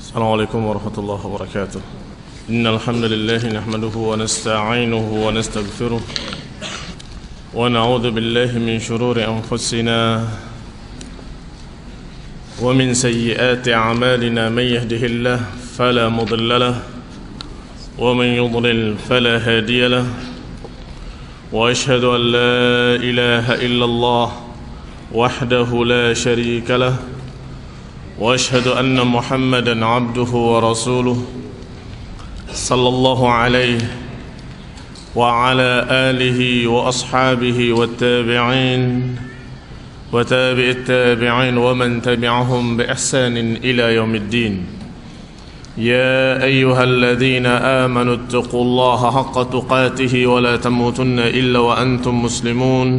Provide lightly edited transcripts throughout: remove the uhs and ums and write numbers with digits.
السلام عليكم ورحمة الله وبركاته. إن الحمد لله نحمده ونستعينه ونستغفره ونعوذ بالله من شرور أنفسنا ومن سيئات أعمالنا. من يهده الله فلا مضل له ومن يضلل فلا هادي له وأشهد أن لا إله إلا الله وحده لا شريك له وأشهد أن محمدًا عبده ورسوله صلى الله عليه وعلى آله وأصحابه والتابعين وتابع التابعين ومن تبعهم بإحسان إلى يوم الدين. يا أيها الذين آمنوا اتقوا الله حق تقاته ولا تموتن إلا وأنتم مسلمون.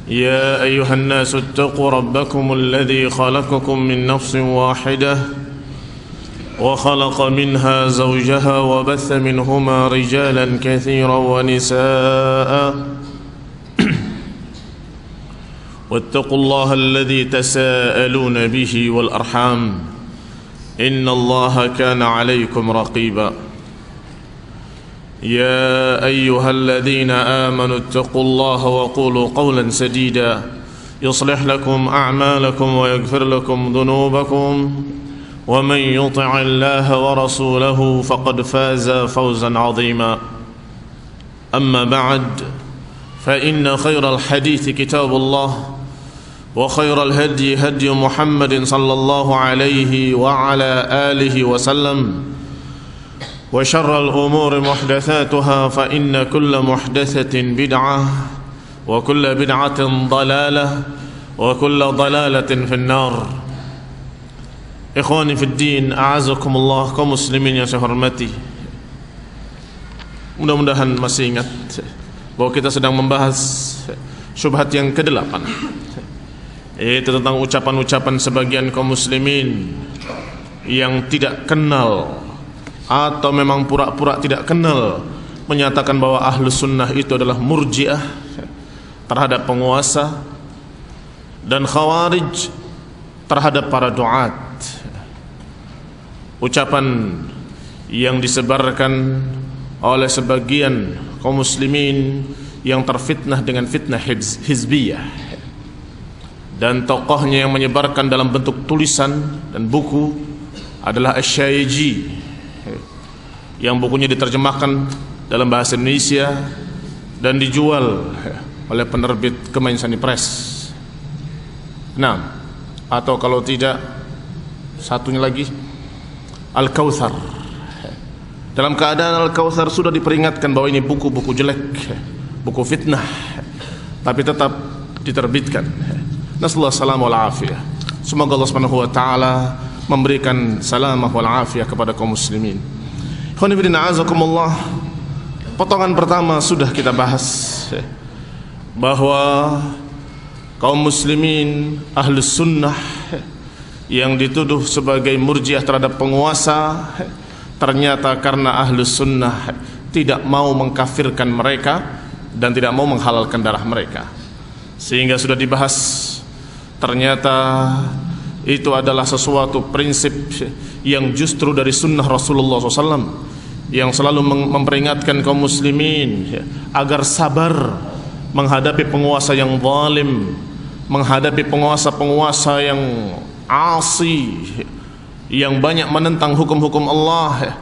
يا أيها الناس اتقوا ربكم الذي خلقكم من نفس واحدة وخلق منها زوجها وبث منهما رجالا كثيرا ونساء واتقوا الله الذي تساءلون به والأرحام إن الله كان عليكم رقيبا. يا أيها الذين آمنوا اتقوا الله وقولوا قولا سديدا يصلح لكم أعمالكم ويغفر لكم ذنوبكم ومن يطع الله ورسوله فقد فاز فوزا عظيما. أما بعد فإن خير الحديث كتاب الله وخير الهدي هدي محمد صلى الله عليه وعلى آله وسلم وشر الأمور محدثاتها فإن كل محدثة بدعة وكل بدعة ضلالة وكل ضلالة في النار. Ikhwani fi din, a'azakumullah, kaum muslimin yang saya hormati. Mudah-mudahan masih ingat bahwa kita sedang membahas syubhat yang ke-8, yaitu tentang ucapan-ucapan sebagian kaum muslimin yang tidak kenal atau memang pura-pura tidak kenal, menyatakan bahwa ahlus sunnah itu adalah murjiah terhadap penguasa dan khawarij terhadap para duat. Ucapan yang disebarkan oleh sebagian kaum muslimin yang terfitnah dengan fitnah hizbiyah, dan tokohnya yang menyebarkan dalam bentuk tulisan dan buku adalah Asy-Syaiji, yang bukunya diterjemahkan dalam bahasa Indonesia dan dijual oleh penerbit Kemansani Press. Nah, atau kalau tidak, satunya lagi Al-Kautsar. Dalam keadaan Al-Kautsar sudah diperingatkan bahwa ini buku-buku jelek, buku fitnah, tapi tetap diterbitkan. Nasallahu salamah wal afiyah. Semoga Allah Subhanahu wa taala memberikan salamah wal afiyah kepada kaum muslimin. Potongan pertama sudah kita bahas bahwa kaum muslimin ahlus sunnah yang dituduh sebagai murjiah terhadap penguasa, ternyata karena ahlus sunnah tidak mau mengkafirkan mereka dan tidak mau menghalalkan darah mereka, sehingga sudah dibahas ternyata itu adalah sesuatu prinsip yang justru dari sunnah Rasulullah SAW, yang selalu memperingatkan kaum muslimin agar sabar menghadapi penguasa yang zalim, menghadapi penguasa-penguasa yang asi, yang banyak menentang hukum-hukum Allah.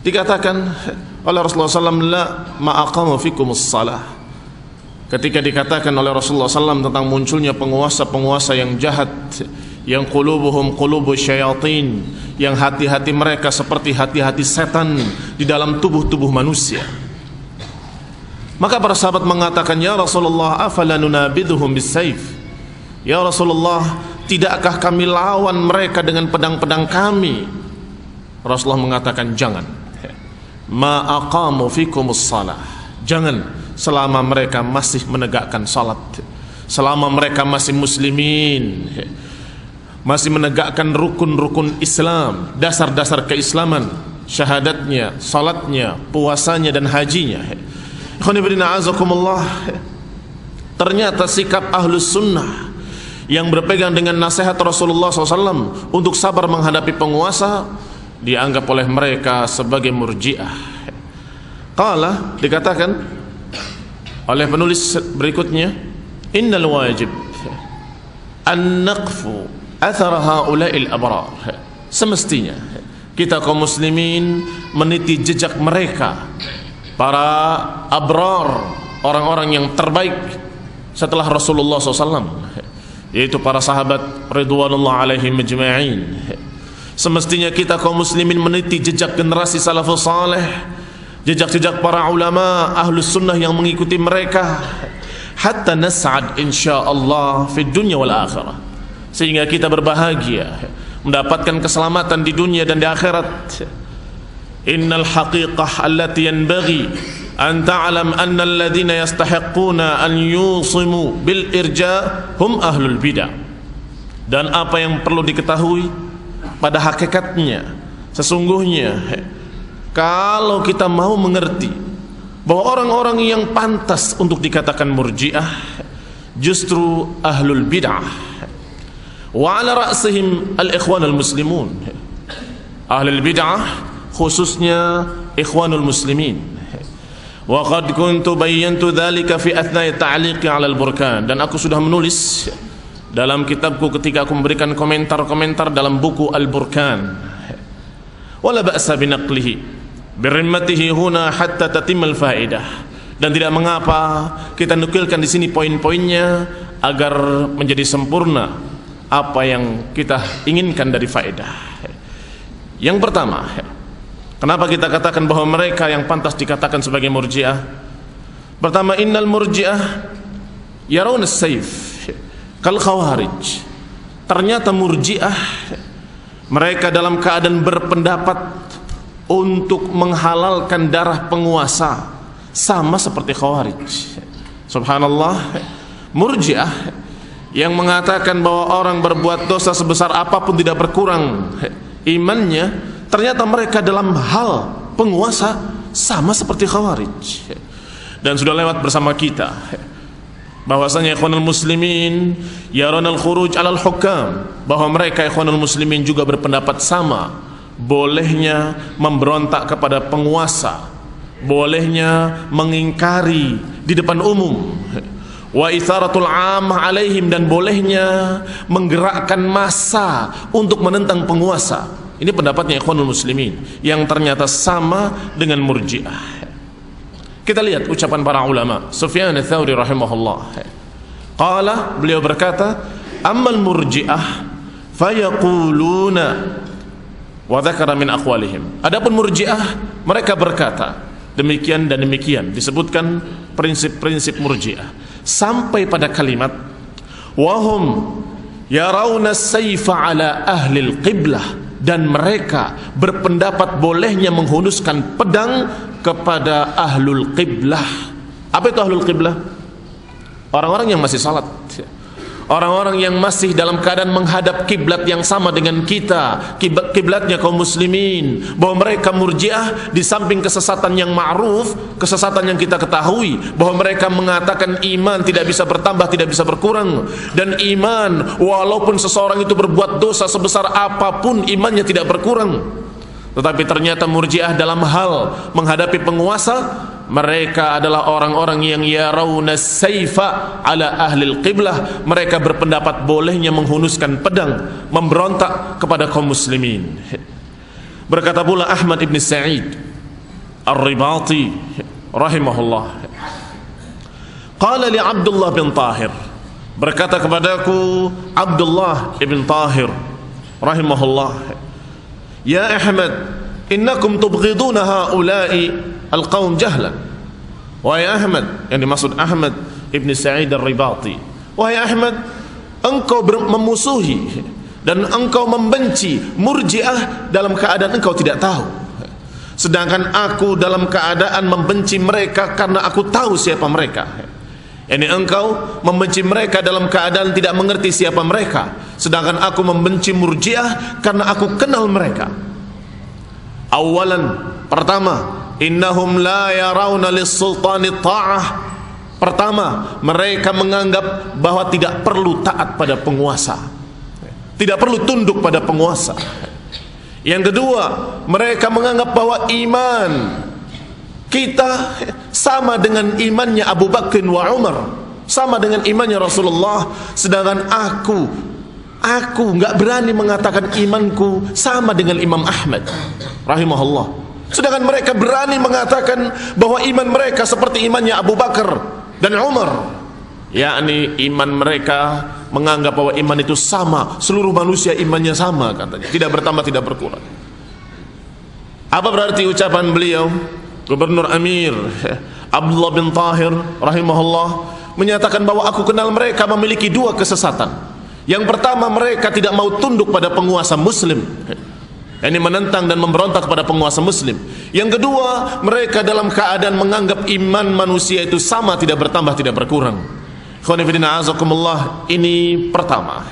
Dikatakan oleh Rasulullah SAW, la ma'aqamu fikumus salah. Ketika dikatakan oleh Rasulullah SAW tentang munculnya penguasa-penguasa yang jahat, yang qulubuhum qulubu syayatin, yang hati-hati mereka seperti hati-hati setan di dalam tubuh-tubuh manusia, maka para sahabat mengatakan, ya Rasulullah, afala nunabidhuhum bisayf? Ya Rasulullah, tidakkah kami lawan mereka dengan pedang-pedang kami? Rasulullah mengatakan, jangan. Ma aqamu fikumus salah. Jangan selama mereka masih menegakkan salat, selama mereka masih muslimin, masih menegakkan rukun-rukun Islam, dasar-dasar keislaman, syahadatnya, salatnya, puasanya dan hajinya. Ternyata sikap ahlus sunnah yang berpegang dengan nasihat Rasulullah SAW untuk sabar menghadapi penguasa dianggap oleh mereka sebagai murji'ah. Qala, dikatakan oleh penulis berikutnya, innal wajib an naqfu athar haula'il abrar. Semestinya kita kaum muslimin meniti jejak mereka, para abrar, orang-orang yang terbaik setelah Rasulullah SAW, yaitu para sahabat ridwanullah alaihim majma'in. Semestinya kita kaum muslimin meniti jejak generasi salafus saleh, jejak-jejak para ulama ahlus sunnah yang mengikuti mereka, hatta nas'ad insyaallah fid dunya wal akhirah, sehingga kita berbahagia mendapatkan keselamatan di dunia dan di akhirat. Innal haqiqah allati yanbaghi an ta'lam anna alladhina yastahiquna an yusimu bil irja hum ahlul bidah. Dan apa yang perlu diketahui pada hakikatnya, sesungguhnya kalau kita mau mengerti bahwa orang-orang yang pantas untuk dikatakan murji'ah justru ahlul bid'ah, wa ala ra'sihim al-ikhwanul muslimun. Ahlul bid'ah khususnya ikhwanul muslimin. Wa qad kuntu bayyantu dzalika fi athna'i ta'liqi 'ala al-burkan, dan aku sudah menulis dalam kitabku ketika aku memberikan komentar-komentar dalam buku Al-Burkan. Wala ba'sa binaqlihi birimmatihi huna hatta tatimmal faidah, dan tidak mengapa kita nukilkan di sini poin-poinnya agar menjadi sempurna apa yang kita inginkan dari faedah. Yang pertama, kenapa kita katakan bahwa mereka yang pantas dikatakan sebagai murji'ah? Pertama, innal murji'ah yarawna as-sayf kal khawarij. Ternyata murji'ah mereka dalam keadaan berpendapat untuk menghalalkan darah penguasa sama seperti khawarij. Subhanallah, murji'ah yang mengatakan bahwa orang berbuat dosa sebesar apapun tidak berkurang imannya, ternyata mereka dalam hal penguasa sama seperti khawarij. Dan sudah lewat bersama kita bahwasanya ikhwanul muslimin yaranal khuruj alal hukam, bahwa mereka ikhwanul muslimin juga berpendapat sama bolehnya memberontak kepada penguasa, bolehnya mengingkari di depan umum, wa itharatul 'ammah alaihim, dan bolehnya menggerakkan massa untuk menentang penguasa. Ini pendapatnya ikhwanul muslimin yang ternyata sama dengan murji'ah. Kita lihat ucapan para ulama. Sufyan ats-Tsauri rahimahullah, qala, beliau berkata, ammal murji'ah fayaquluna wa dzakara min aqwalihim. Adapun murji'ah, mereka berkata demikian dan demikian, disebutkan prinsip-prinsip murji'ah sampai pada kalimat wahum yarawna as-sayfa ala ahli al-qiblah, dan mereka berpendapat bolehnya menghunuskan pedang kepada ahlul qiblah. Apa itu ahlul qiblah? Orang-orang yang masih salat, orang-orang yang masih dalam keadaan menghadap kiblat yang sama dengan kita, kiblatnya kaum muslimin. Bahwa mereka murji'ah di samping kesesatan yang ma'ruf, kesesatan yang kita ketahui, bahwa mereka mengatakan iman tidak bisa bertambah, tidak bisa berkurang, dan iman walaupun seseorang itu berbuat dosa sebesar apapun imannya tidak berkurang. Tetapi ternyata murji'ah dalam hal menghadapi penguasa, mereka adalah orang-orang yang yarawna sayfa ala ahlil qiblah. Mereka berpendapat bolehnya menghunuskan pedang, memberontak kepada kaum muslimin. Berkata pula Ahmad ibn Sa'id Ar-Ribati rahimahullah, qala li Abdullah bin Tahir, berkata kepadaku Abdullah ibn Tahir rahimahullah, ya Ahmad, innakum tubghiduna haula'i al-qaum jahlan. Wahai Ahmad, yang dimaksud Ahmad ibn Sa'id Ar-Ribati, wahai Ahmad, engkau memusuhi dan engkau membenci murji'ah dalam keadaan engkau tidak tahu, sedangkan aku dalam keadaan membenci mereka karena aku tahu siapa mereka. Ini engkau membenci mereka dalam keadaan tidak mengerti siapa mereka, sedangkan aku membenci murji'ah karena aku kenal mereka. Awalan, pertama, innahum la yarawna lis-sultani ta'ah Pertama, mereka menganggap bahwa tidak perlu taat pada penguasa, tidak perlu tunduk pada penguasa. Yang kedua, mereka menganggap bahwa iman kita sama dengan imannya Abu Bakr wa Umar, sama dengan imannya Rasulullah, sedangkan aku nggak berani mengatakan imanku sama dengan Imam Ahmad rahimahullah. Sedangkan mereka berani mengatakan bahwa iman mereka seperti imannya Abu Bakar dan Umar, yakni iman mereka menganggap bahwa iman itu sama, seluruh manusia imannya sama katanya, tidak bertambah tidak berkurang. Apa berarti ucapan beliau? Gubernur Amir Abdullah bin Tahir rahimahullah menyatakan bahwa aku kenal mereka memiliki dua kesesatan. Yang pertama, mereka tidak mau tunduk pada penguasa muslim, ini menentang dan memberontak kepada penguasa muslim. Yang kedua, mereka dalam keadaan menganggap iman manusia itu sama, tidak bertambah tidak berkurang. Ini pertama.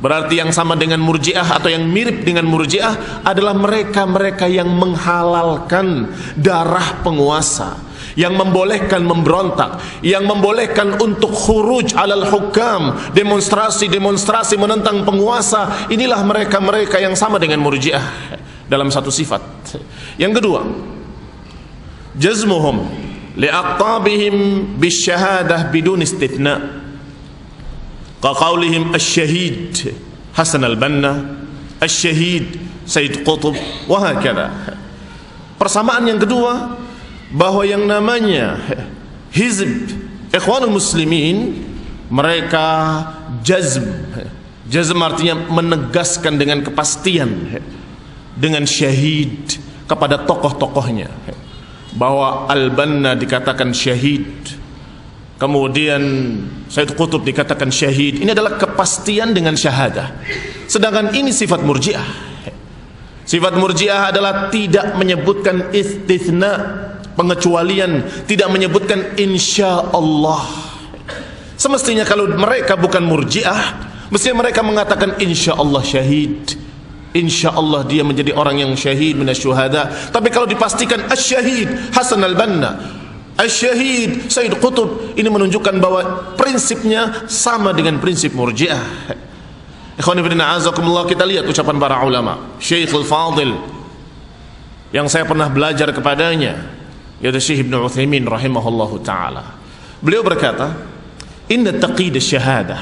Berarti yang sama dengan Murji'ah atau yang mirip dengan Murji'ah adalah mereka-mereka yang menghalalkan darah penguasa, yang membolehkan memberontak, yang membolehkan untuk khuruj alal hukam, demonstrasi menentang penguasa. Inilah mereka-mereka yang sama dengan Murji'ah dalam satu sifat. Yang kedua, jazmuhum li'aqtabihim bisyahadah bidun istithna, kaqaulihim asy-syahid Hasan al-Banna, asy-syahid Sayyid Qutb, wa hakadha. Persamaan yang kedua, bahwa yang namanya Hizb Ikhwanul Muslimin, mereka jazm artinya menegaskan dengan kepastian dengan syahid kepada tokoh-tokohnya, bahwa Al-Banna dikatakan syahid, kemudian Sayyid Qutb dikatakan syahid. Ini adalah kepastian dengan syahadah. Sedangkan ini sifat Murji'ah. Sifat Murji'ah adalah tidak menyebutkan istitsna, pengecualian, tidak menyebutkan insya Allah. Semestinya kalau mereka bukan Murji'ah, mestinya mereka mengatakan insya Allah syahid, insya Allah dia menjadi orang yang syahid minasyuhada. Tapi kalau dipastikan asy-syahid Hasan al-Banna, asy-syahid Sayyid Qutb, ini menunjukkan bahwa prinsipnya sama dengan prinsip Murji'ah. Ikhwan fillah a'azakumullah, kita lihat ucapan para ulama. Syekhul Fadil yang saya pernah belajar kepadanya, yaitu Syekh Ibnu Utsaimin rahimahullahu taala. Beliau berkata, "Inna taqid asy-syahadah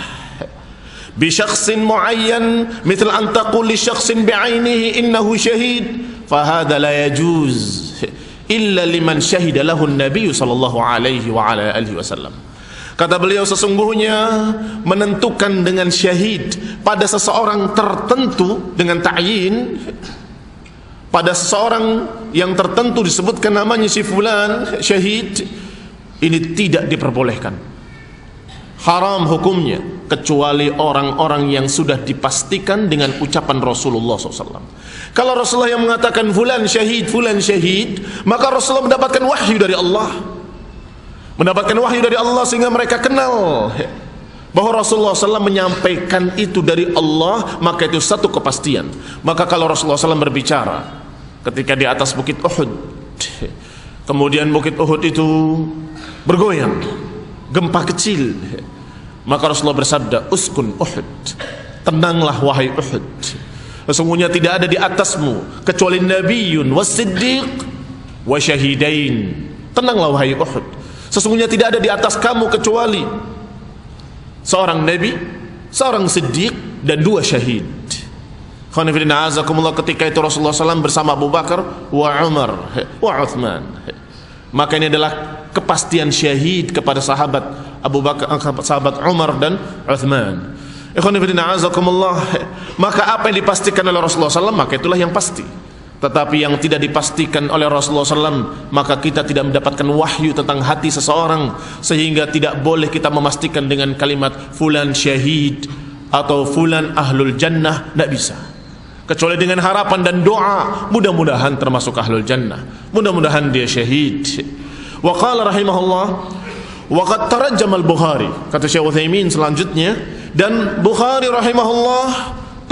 bi syakhsin muayyan mithl an taqul li syakhsin bi'ainihi innahu syahid, fa hadha la yajuz illa liman syahida lahu an-nabiy sallallahu alaihi wa ala alihi wasallam." Kata beliau, sesungguhnya menentukan dengan syahid pada seseorang tertentu dengan ta'yin, pada seseorang yang tertentu disebutkan namanya si fulan syahid, ini tidak diperbolehkan, haram hukumnya, kecuali orang-orang yang sudah dipastikan dengan ucapan Rasulullah SAW. Kalau Rasulullah yang mengatakan fulan syahid, maka Rasulullah mendapatkan wahyu dari Allah, sehingga mereka kenal bahwa Rasulullah SAW menyampaikan itu dari Allah, maka itu satu kepastian. Maka kalau Rasulullah SAW berbicara ketika di atas bukit Uhud, kemudian bukit Uhud itu bergoyang, gempa kecil, maka Rasulullah bersabda, uskun Uhud, tenanglah wahai Uhud, sesungguhnya tidak ada di atasmu kecuali nabiyyun was-siddiq wa syahidain. Tenanglah wahai Uhud, sesungguhnya tidak ada di atas kamu kecuali seorang nabi, seorang siddiq, dan dua syahid. Ketika itu Rasulullah SAW bersama Abu Bakar wa Umar wa Uthman. Maka ini adalah kepastian syahid kepada sahabat Abu Bakar, sahabat Umar dan Uthman. Maka apa yang dipastikan oleh Rasulullah SAW, maka itulah yang pasti. Tetapi yang tidak dipastikan oleh Rasulullah SAW, maka kita tidak mendapatkan wahyu tentang hati seseorang, sehingga tidak boleh kita memastikan dengan kalimat fulan syahid atau fulan ahlul jannah. Tidak bisa, kecuali dengan harapan dan doa, mudah-mudahan termasuk ahlul jannah, mudah-mudahan dia syahid. Wa qala rahimahullah, wa qad tarajjama al-Bukhari, kata Syekh Utsaimin selanjutnya, dan Bukhari rahimahullah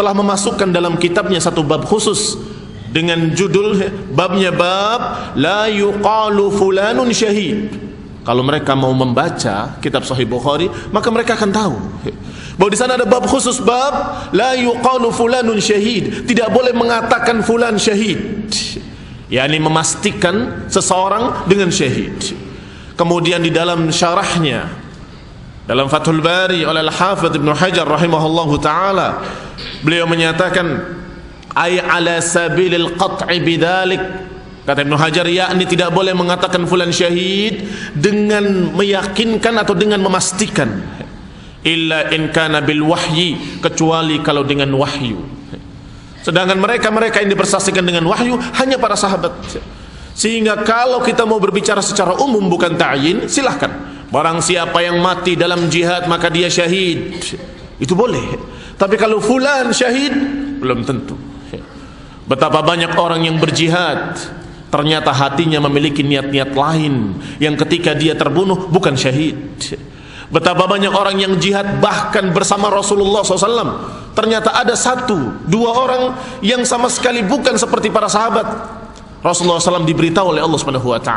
telah memasukkan dalam kitabnya satu bab khusus dengan judul babnya bab la yuqalu fulanun syahid. Kalau mereka mau membaca kitab Sahih Bukhari, maka mereka akan tahu bahwa di sana ada bab khusus, bab la yuqalu fulanun syahid, tidak boleh mengatakan fulan syahid, yakni memastikan seseorang dengan syahid. Kemudian di dalam syarahnya dalam Fathul Bari oleh Al-Hafidz Ibnu Hajar rahimahullahu taala, beliau menyatakan ay ala sabilil qat'i bidzalik. Kata Ibnu Hajar, yakni tidak boleh mengatakan fulan syahid dengan meyakinkan atau dengan memastikan, illa in kana bil wahyi, kecuali kalau dengan wahyu. Sedangkan mereka yang dipersaksikan dengan wahyu hanya para sahabat. Sehingga kalau kita mau berbicara secara umum bukan ta'yin, silahkan. Barang siapa yang mati dalam jihad maka dia syahid, itu boleh. Tapi kalau fulan syahid, belum tentu. Betapa banyak orang yang berjihad ternyata hatinya memiliki niat-niat lain, yang ketika dia terbunuh bukan syahid. Betapa banyak orang yang jihad bahkan bersama Rasulullah SAW, ternyata ada 1-2 orang yang sama sekali bukan seperti para sahabat. Rasulullah SAW diberitahu oleh Allah SWT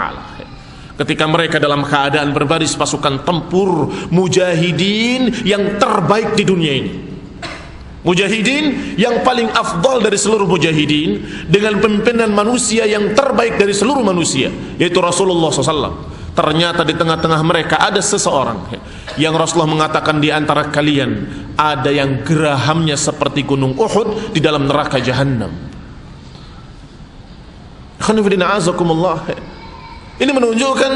ketika mereka dalam keadaan berbaris pasukan tempur mujahidin yang terbaik di dunia ini, mujahidin yang paling afdal dari seluruh mujahidin, dengan pimpinan manusia yang terbaik dari seluruh manusia, yaitu Rasulullah SAW. Ternyata di tengah-tengah mereka ada seseorang yang Rasulullah mengatakan, di antara kalian ada yang gerahamnya seperti gunung Uhud di dalam neraka Jahannam. Ini menunjukkan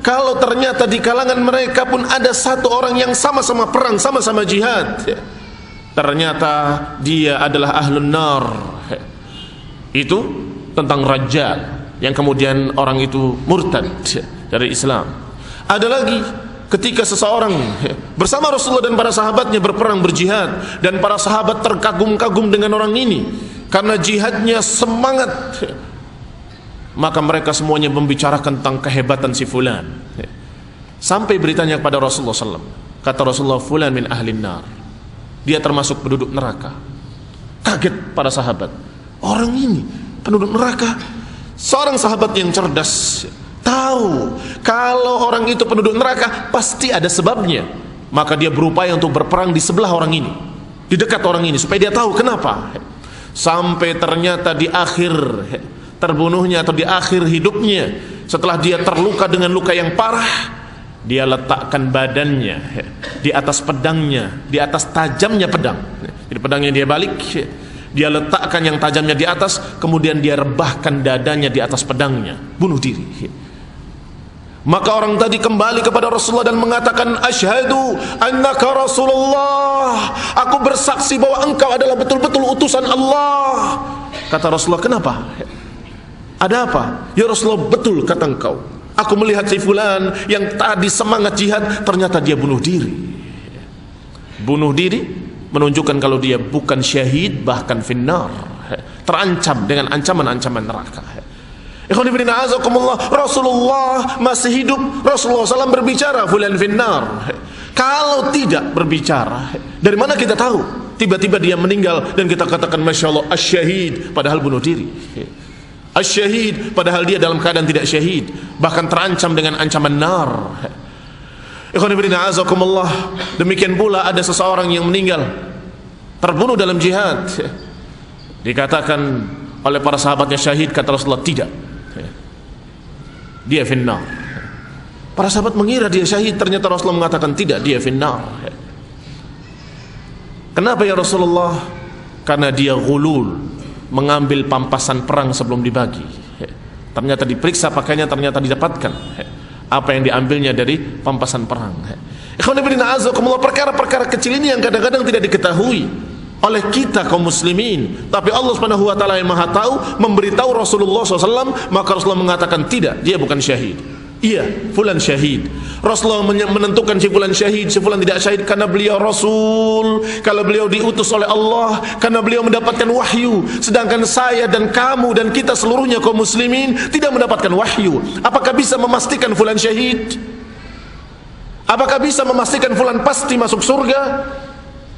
kalau ternyata di kalangan mereka pun ada satu orang yang sama-sama perang, sama-sama jihad, ternyata dia adalah ahlun nar. Itu tentang Rajjal yang kemudian orang itu murtad dari Islam. Ada lagi ketika seseorang bersama Rasulullah dan para sahabatnya berperang, berjihad, dan para sahabat terkagum-kagum dengan orang ini karena jihadnya semangat, maka mereka semuanya membicarakan tentang kehebatan si fulan, sampai beritanya kepada Rasulullah SAW. Kata Rasulullah, fulan min ahlin nar, dia termasuk penduduk neraka. Kaget para sahabat, orang ini penduduk neraka. Seorang sahabat yang cerdas tahu kalau orang itu penduduk neraka pasti ada sebabnya, maka dia berupaya untuk berperang di sebelah orang ini, di dekat orang ini, supaya dia tahu kenapa. Sampai ternyata di akhir terbunuhnya atau di akhir hidupnya, setelah dia terluka dengan luka yang parah, dia letakkan badannya di atas pedangnya, di atas tajamnya pedang. Jadi pedangnya dia balik, dia letakkan yang tajamnya di atas, kemudian dia rebahkan dadanya di atas pedangnya, bunuh diri. Maka orang tadi kembali kepada Rasulullah dan mengatakan, asyhadu annaka Rasulullah, aku bersaksi bahwa engkau adalah betul-betul utusan Allah. Kata Rasulullah, kenapa? Ada apa? Ya Rasulullah, betul kata engkau, aku melihat si fulan yang tadi semangat jihad, ternyata dia bunuh diri. Bunuh diri menunjukkan kalau dia bukan syahid, bahkan finnar, terancam dengan ancaman-ancaman neraka. Rasulullah masih hidup, Rasulullah SAW berbicara fulan finnar. Kalau tidak berbicara, dari mana kita tahu tiba-tiba dia meninggal dan kita katakan masya Allah asyahid, padahal bunuh diri. Asyahid padahal dia dalam keadaan tidak syahid, bahkan terancam dengan ancaman nar. Demikian pula ada seseorang yang meninggal terbunuh dalam jihad, dikatakan oleh para sahabatnya syahid, kata Rasulullah tidak, dia finnar. Para sahabat mengira dia syahid, ternyata Rasulullah mengatakan tidak, dia finnar. Kenapa ya Rasulullah? Karena dia ghulul, mengambil pampasan perang sebelum dibagi. Ternyata diperiksa pakainya, ternyata didapatkan apa yang diambilnya dari pampasan perang. Perkara-perkara kecil ini yang kadang-kadang tidak diketahui oleh kita kaum muslimin, tapi Allah Subhanahu wa taala yang Maha tahu memberitahu Rasulullah SAW, maka Rasulullah mengatakan tidak, dia bukan syahid. Iya, fulan syahid. Rasulullah menentukan si fulan syahid, si fulan tidak syahid karena beliau Rasul, kalau beliau diutus oleh Allah, karena beliau mendapatkan wahyu. Sedangkan saya dan kamu dan kita seluruhnya kaum muslimin tidak mendapatkan wahyu. Apakah bisa memastikan fulan syahid? Apakah bisa memastikan fulan pasti masuk surga?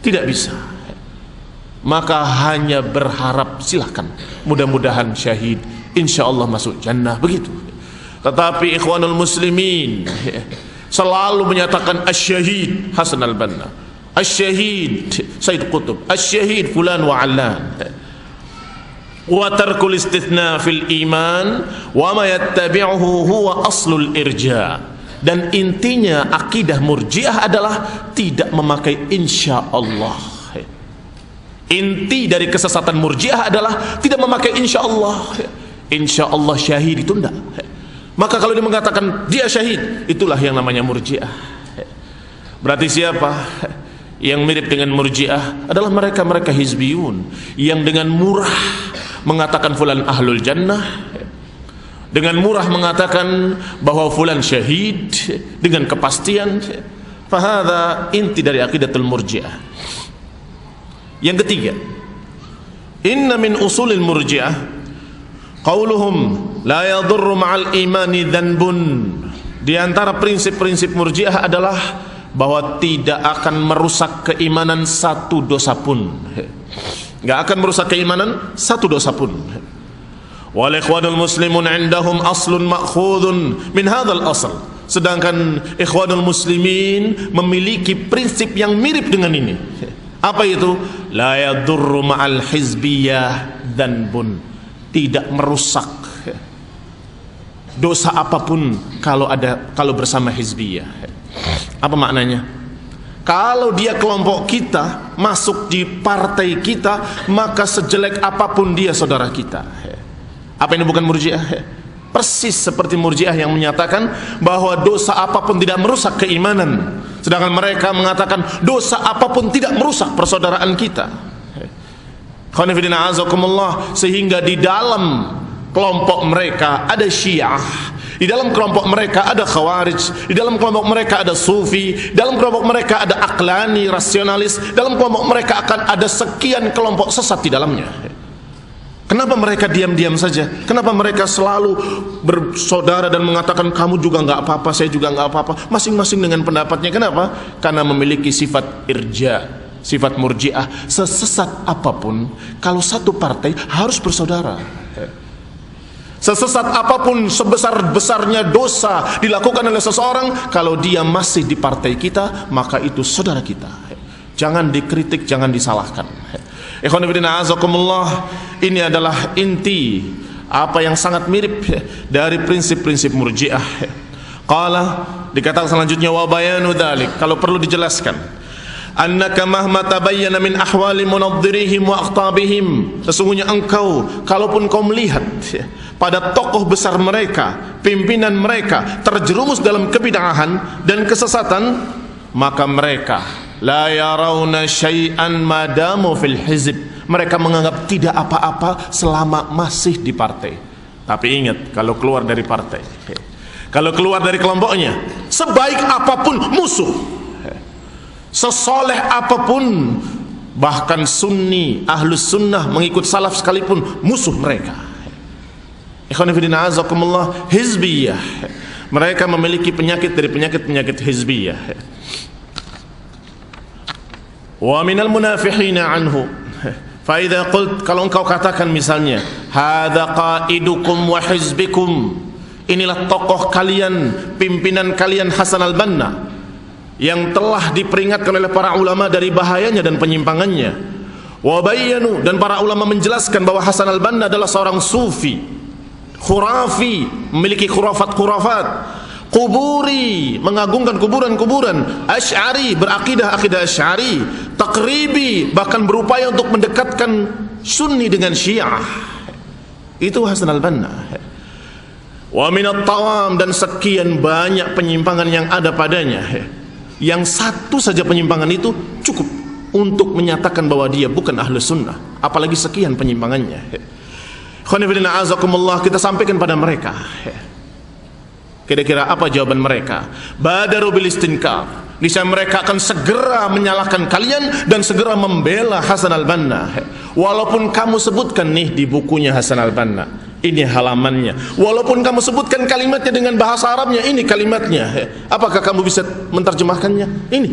Tidak bisa. Maka hanya berharap, silahkan, mudah-mudahan syahid, insya Allah masuk jannah, begitu. Tetapi ikhwanul muslimin, selalu menyatakan asy-syahid Hasan al-Banna, asy-syahid Said Qutb, asy-syahid fulan wa allan. Wa tarkul istithna fil iman wa ma yattabi'uhu huwa aslul irja. Dan intinya akidah Murji'ah adalah tidak memakai insyaallah. Inti dari kesesatan Murji'ah adalah tidak memakai insyaallah. Insyaallah syahid itu enggak. Maka kalau dia mengatakan dia syahid, itulah yang namanya Murji'ah. Berarti siapa yang mirip dengan Murji'ah? Adalah mereka-mereka hizbiyun yang dengan murah mengatakan fulan ahlul jannah, dengan murah mengatakan bahwa fulan syahid dengan kepastian. Fahadha inti dari aqidatul Murji'ah. Yang ketiga, inna min usulil Murji'ah qauluhum la yadurru ma'al imani dhanbun. Di antara prinsip-prinsip Murji'ah adalah bahwa tidak akan merusak keimanan satu dosa pun. Enggak akan merusak keimanan satu dosa pun. Wal ikhwanul muslimun indahum aslun ma'khudun min hadzal asl. Sedangkan ikhwanul muslimin memiliki prinsip yang mirip dengan ini. Apa itu? La yadurru ma'al hizbiyah dhanbun. Tidak merusak dosa apapun kalau bersama hizbiyah. Apa maknanya? Kalau dia kelompok kita, masuk di partai kita, maka sejelek apapun dia saudara kita. Apa ini bukan Murji'ah? Persis seperti Murji'ah yang menyatakan bahwa dosa apapun tidak merusak keimanan, sedangkan mereka mengatakan dosa apapun tidak merusak persaudaraan kita. Sehingga di dalam kelompok mereka ada Syiah, di dalam kelompok mereka ada Khawarij, di dalam kelompok mereka ada Sufi, dalam kelompok mereka ada Aqlani, rasionalis, dalam kelompok mereka akan ada sekian kelompok sesat di dalamnya. Kenapa mereka diam-diam saja? Kenapa mereka selalu bersaudara dan mengatakan kamu juga nggak apa-apa, saya juga nggak apa-apa, masing-masing dengan pendapatnya? Kenapa? Karena memiliki sifat irja, sifat Murji'ah. Sesesat apapun, kalau satu partai harus bersaudara. Sesesat apapun, sebesar-besarnya dosa dilakukan oleh seseorang, kalau dia masih di partai kita, maka itu saudara kita. Jangan dikritik, jangan disalahkan. Ikhwan fillah azakumullah, ini adalah inti apa yang sangat mirip dari prinsip-prinsip Murji'ah. Qala, dikatakan selanjutnya, wa bayanu dzalik, kalau perlu dijelaskan, annaka mahma tabayyana min ahwali munadhdhirihim wa aqtabihim, sesungguhnya engkau kalaupun kau melihat pada tokoh besar mereka, pimpinan mereka terjerumus dalam kebid'ahan dan kesesatan, maka mereka la yarawna syai'an madamu fil hizb, mereka menganggap tidak apa-apa selama masih di partai. Tapi ingat, kalau keluar dari partai, kalau keluar dari kelompoknya, sebaik apapun musuh, sesoleh apapun, bahkan sunni, ahlus sunnah mengikut salaf sekalipun, musuh mereka. Ikhwan fillah azakumullah, hizbiyah, mereka memiliki penyakit dari penyakit-penyakit hizbiyah. Wa minal munafiqina anhu, fa idza qult, kalau engkau katakan misalnya, hadza qaidukum wa hizbikum, inilah tokoh kalian, pimpinan kalian Hasan al-Banna, yang telah diperingatkan oleh para ulama dari bahayanya dan penyimpangannya. Wa bayyanu, dan para ulama menjelaskan bahwa Hasan al-Banna adalah seorang sufi, khurafi, memiliki khurafat-khurafat, kuburi, mengagungkan kuburan-kuburan, asy'ari, berakidah akidah asy'ari, takribi, bahkan berupaya untuk mendekatkan sunni dengan syiah. Itu Hasan al-Banna. Wa minat tawam, dan sekian banyak penyimpangan yang ada padanya. Yang satu saja penyimpangan itu cukup untuk menyatakan bahwa dia bukan ahlu sunnah, apalagi sekian penyimpangannya. Khonifidina azakumullah, kita sampaikan pada mereka. Kira-kira apa jawaban mereka? Badaru bil istinkar, niscaya mereka akan segera menyalahkan kalian dan segera membela Hasan al-Banna. Walaupun kamu sebutkan nih di bukunya Hasan al-Banna, ini halamannya, walaupun kamu sebutkan kalimatnya dengan bahasa Arabnya, ini kalimatnya, apakah kamu bisa menerjemahkannya? Ini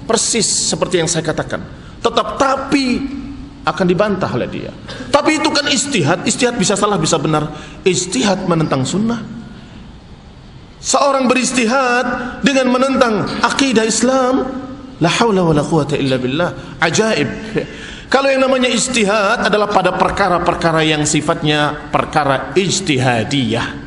persis seperti yang saya katakan. Tapi akan dibantah oleh dia. Tapi itu kan ijtihad, ijtihad bisa salah bisa benar. Ijtihad menentang sunnah, seorang beristihad dengan menentang akidah Islam, la haula wala quwata illa billah. Ajaib. Kalau yang namanya istihad adalah pada perkara-perkara yang sifatnya perkara ijtihadiyah.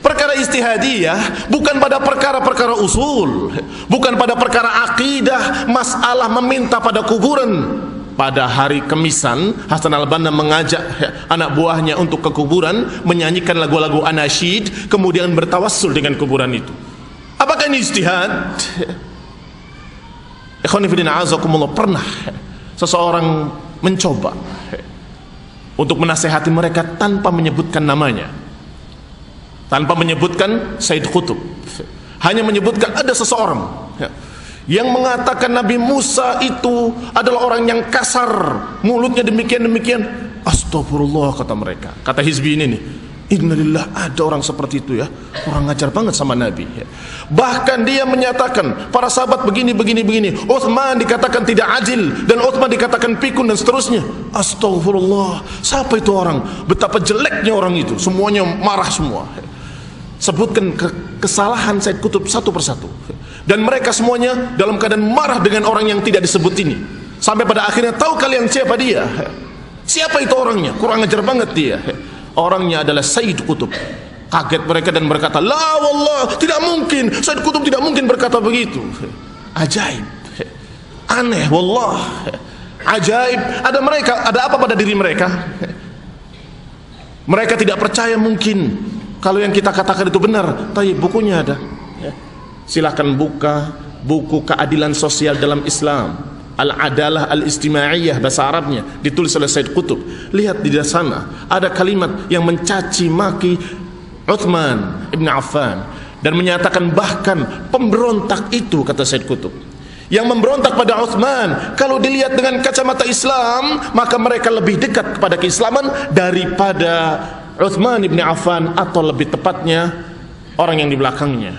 Perkara istihadiyah bukan pada perkara-perkara usul, bukan pada perkara akidah, masalah meminta pada kuburan. Pada hari Kemisan, Hasan al-Banna mengajak anak buahnya untuk ke kuburan, menyanyikan lagu-lagu anasyid, kemudian bertawassul dengan kuburan itu. Apakah ini ijtihad? Ikhwani fillah azakumullah, pernah seseorang mencoba untuk menasehati mereka tanpa menyebutkan namanya, tanpa menyebutkan Said Qutb, hanya menyebutkan ada seseorang yang mengatakan Nabi Musa itu adalah orang yang kasar, mulutnya demikian-demikian. Astagfirullah, kata mereka, kata hizbi ini nih, innalillah, ada orang seperti itu ya, orang ngajar banget sama Nabi. Bahkan dia menyatakan para sahabat begini. Uthman dikatakan tidak adil, dan Uthman dikatakan pikun, dan seterusnya. Astagfirullah, siapa itu orang? Betapa jeleknya orang itu, semuanya marah semua. Sebutkan kesalahan Said Qutb satu persatu, dan mereka semuanya dalam keadaan marah dengan orang yang tidak disebut ini. Sampai pada akhirnya, tahu kalian siapa dia? Siapa itu orangnya? Kurang ajar banget dia. Orangnya adalah Said Qutb. Kaget mereka dan berkata, la wallah, tidak mungkin, Said Qutb tidak mungkin berkata begitu. Ajaib, aneh, wallah, ajaib. Ada apa pada diri mereka? Mereka tidak percaya mungkin kalau yang kita katakan itu benar. Tapi bukunya ada, silahkan buka buku Keadilan Sosial dalam Islam, Al-Adalah Al-Istima'iyah, bahasa Arabnya, ditulis oleh Said Qutb. Lihat di sana ada kalimat yang mencaci maki Uthman ibn Affan, dan menyatakan bahkan pemberontak itu, kata Said Qutb, yang memberontak pada Uthman, kalau dilihat dengan kacamata Islam, maka mereka lebih dekat kepada keislaman daripada Uthman ibn Affan, atau lebih tepatnya orang yang di belakangnya.